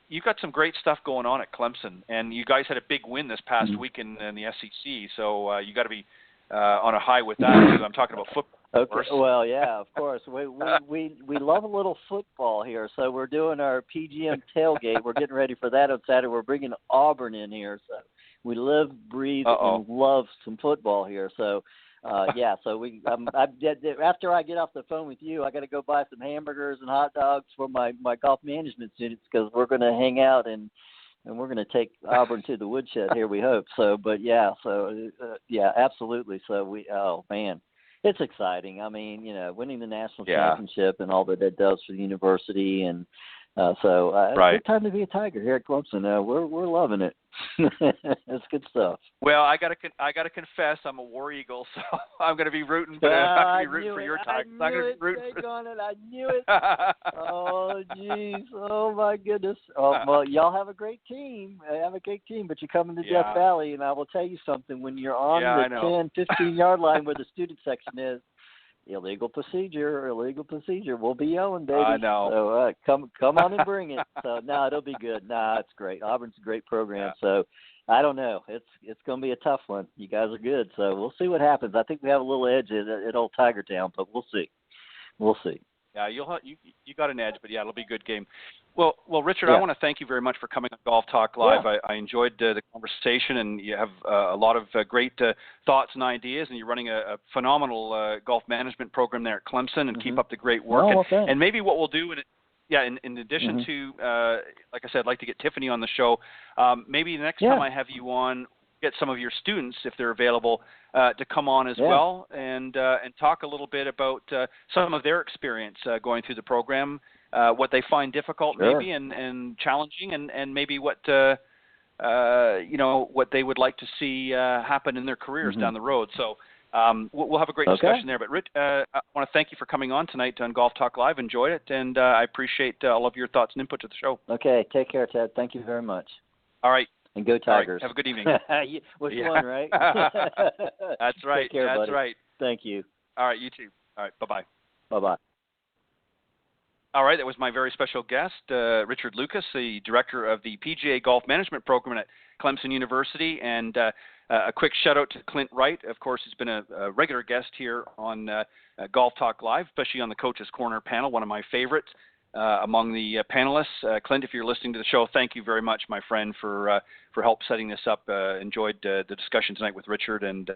You've got some great stuff going on at Clemson, and you guys had a big win this past week in the SEC, so you got to be on a high with that. I'm talking about football. Okay. Well, yeah, of course. We love a little football here, so we're doing our PGM tailgate. We're getting ready for that on Saturday. We're bringing Auburn in here, so we live, breathe, and love some football here. So, so we. After I get off the phone with you, I got to go buy some hamburgers and hot dogs for my golf management students, because we're going to hang out and we're going to take Auburn to the woodshed here, we hope. So, but absolutely. So man. It's exciting. I mean, winning the national championship and all that does for the university, and Right. Good time to be a Tiger here at Clemson. We're loving it. It's good stuff. Well, I gotta confess, I'm a War Eagle, so I'm gonna be rooting, but I'm gonna be rooting for your Tigers. I knew it. Oh, jeez. Oh, my goodness. Oh, well, y'all have a great team. But you come into Death Valley, and I will tell you something. When you're on the 10, 15-yard line where the student section is, illegal procedure. We'll be yelling, baby. I know. So come on and bring it. So no, it'll be good. It's great. Auburn's a great program. Yeah. So I don't know. It's going to be a tough one. You guys are good. So we'll see what happens. I think we have a little edge at Old Tiger Town, but we'll see. Yeah, you got an edge, but yeah, it'll be a good game. Well, Richard, I want to thank you very much for coming on Golf Talk Live. Yeah. I enjoyed the conversation, and you have a lot of great thoughts and ideas, and you're running a phenomenal golf management program there at Clemson, and keep up the great work. And maybe what we'll do, in addition to, like I said, I'd like to get Tiffany on the show. Maybe the next time I have you on, get some of your students, if they're available, to come on as well and talk a little bit about some of their experience going through the program, what they find difficult maybe and challenging, and maybe what what they would like to see happen in their careers down the road. So we'll have a great discussion there. But Rich, I want to thank you for coming on tonight on Golf Talk Live. Enjoyed it, and I appreciate all of your thoughts and input to the show. Okay, take care, Ted. Thank you very much. All right. And go Tigers. Right. Have a good evening. Which one, right? That's right. Take care, That's buddy. right. Thank you. All right, you too. All right, bye-bye. Bye-bye. All right, that was my very special guest, Richard Lucas, the director of the PGA Golf Management Program at Clemson University. And a quick shout-out to Clint Wright. Of course, he's been a regular guest here on Golf Talk Live, especially on the Coach's Corner panel, one of my favorites. Among the panelists. Clint, if you're listening to the show, thank you very much, my friend, for help setting this up. Enjoyed the discussion tonight with Richard, and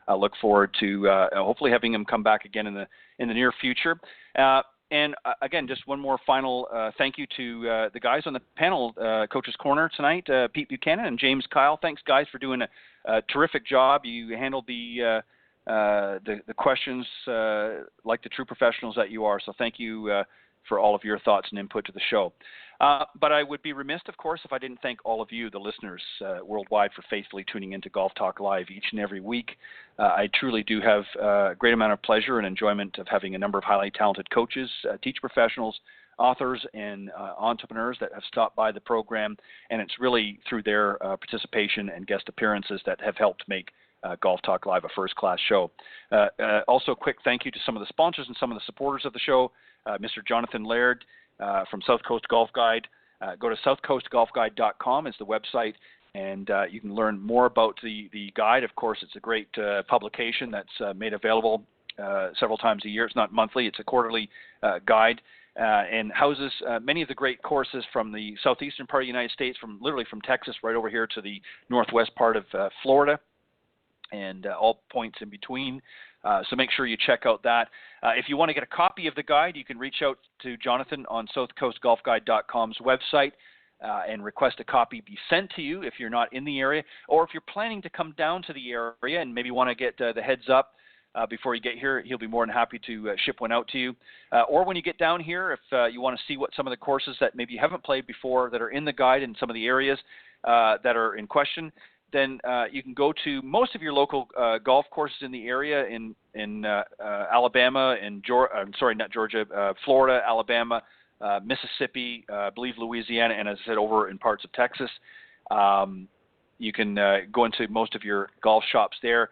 I look forward to hopefully having him come back again in the near future. And again, just one more final thank you to the guys on the panel, Coach's Corner tonight, Pete Buchanan and James Kyle. Thanks, guys, for doing a terrific job. You handled the questions like the true professionals that you are. So thank you for all of your thoughts and input to the show. But I would be remiss, of course, if I didn't thank all of you, the listeners worldwide, for faithfully tuning into Golf Talk Live each and every week. I truly do have a great amount of pleasure and enjoyment of having a number of highly talented coaches, teacher professionals, authors, and entrepreneurs that have stopped by the program, and it's really through their participation and guest appearances that have helped make Golf Talk Live a first-class show. Also, a quick thank you to some of the sponsors and some of the supporters of the show. Mr. Jonathan Laird from South Coast Golf Guide. Go to southcoastgolfguide.com is the website, and you can learn more about the guide. Of course, it's a great publication that's made available several times a year. It's not monthly. It's a quarterly guide and houses many of the great courses from the southeastern part of the United States, literally from Texas right over here to the northwest part of Florida, and all points in between. So make sure you check out that. If you want to get a copy of the guide, you can reach out to Jonathan on southcoastgolfguide.com's website and request a copy be sent to you if you're not in the area, or if you're planning to come down to the area and maybe want to get the heads up before you get here, he'll be more than happy to ship one out to you. Or when you get down here, if you want to see what some of the courses that maybe you haven't played before that are in the guide in some of the areas that are in question, then you can go to most of your local golf courses in the area in Alabama and Florida, Alabama, Mississippi, I believe Louisiana, and as I said, over in parts of Texas. You can go into most of your golf shops there,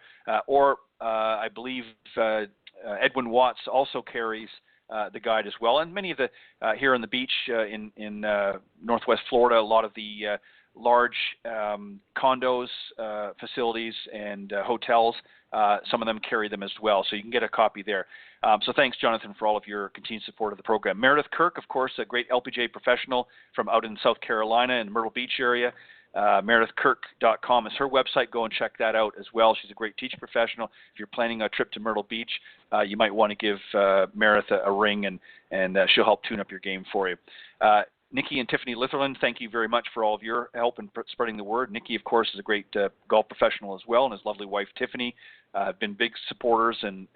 or I believe Edwin Watts also carries the guide as well, and many of the here on the beach in Northwest Florida, a lot of the large condos, facilities, and hotels. Some of them carry them as well, so you can get a copy there. So thanks, Jonathan, for all of your continued support of the program. Meredith Kirk, of course, a great LPGA professional from out in South Carolina and Myrtle Beach area. MeredithKirk.com is her website. Go and check that out as well. She's a great teacher professional. If you're planning a trip to Myrtle Beach, you might want to give Meredith a ring, and she'll help tune up your game for you. Nikki and Tiffany Litherland, thank you very much for all of your help in spreading the word. Nikki, of course, is a great golf professional as well, and his lovely wife, Tiffany, have been big supporters and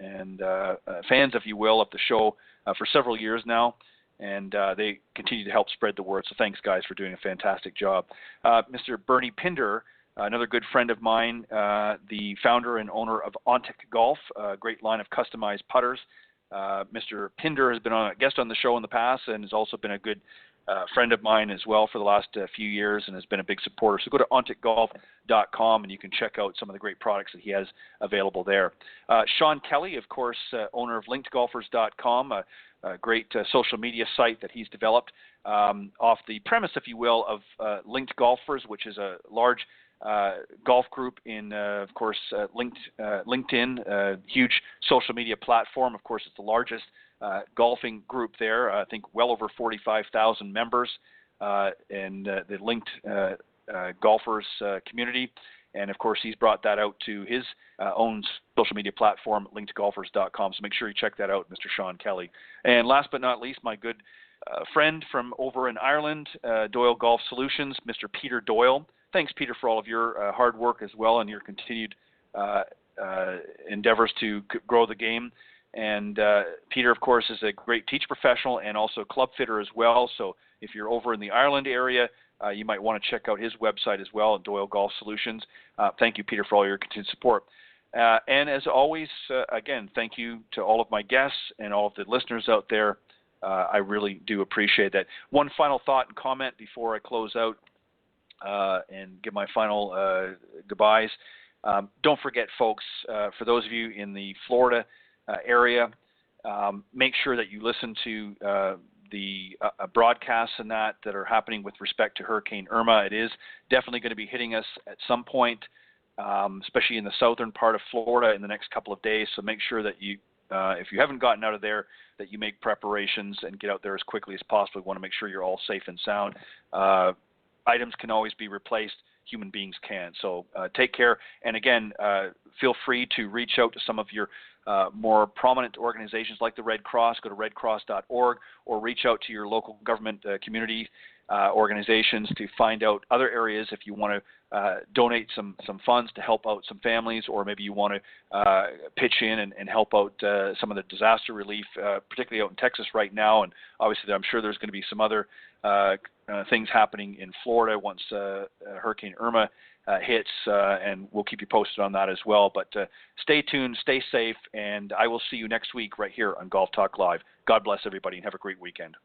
fans, if you will, of the show for several years now. and they continue to help spread the word. So thanks, guys, for doing a fantastic job. Mr. Bernie Pinder, another good friend of mine, the founder and owner of Ontic Golf, a great line of customized putters. Mr. Pinder has been a guest on the show in the past and has also been a good friend of mine as well for the last few years and has been a big supporter. So go to onticgolf.com and you can check out some of the great products that he has available there. Sean Kelly, of course, owner of linkedgolfers.com, a great social media site that he's developed off the premise, if you will, of Linked Golfers, which is a large golf group in, of course, LinkedIn, huge social media platform. Of course, it's the largest golfing group there. I think well over 45,000 members in the Linked Golfers community. And, of course, he's brought that out to his own social media platform, linkedgolfers.com. So make sure you check that out, Mr. Sean Kelly. And last but not least, my good friend from over in Ireland, Doyle Golf Solutions, Mr. Peter Doyle. Thanks, Peter, for all of your hard work as well and your continued endeavors to grow the game. And Peter, of course, is a great teach professional and also club fitter as well. So if you're over in the Ireland area, you might want to check out his website as well at Doyle Golf Solutions. Thank you, Peter, for all your continued support. And as always, again, thank you to all of my guests and all of the listeners out there. I really do appreciate that. One final thought and comment before I close out and give my final goodbyes. Don't forget, folks, for those of you in the Florida area, make sure that you listen to the broadcasts and that are happening with respect to Hurricane Irma. It is definitely going to be hitting us at some point, especially in the southern part of Florida in the next couple of days. So make sure that you, if you haven't gotten out of there, that you make preparations and get out there as quickly as possible. We want to make sure you're all safe and sound. Items can always be replaced. Human beings can. So take care. And again, feel free to reach out to some of your more prominent organizations like the Red Cross. Go to redcross.org or reach out to your local government community organizations to find out other areas if you want to donate some funds to help out some families, or maybe you want to pitch in and help out some of the disaster relief, particularly out in Texas right now. And obviously I'm sure there's going to be some other things happening in Florida once Hurricane Irma hits, and we'll keep you posted on that as well. But stay tuned, stay safe, and I will see you next week right here on Golf Talk Live. God bless everybody and have a great weekend.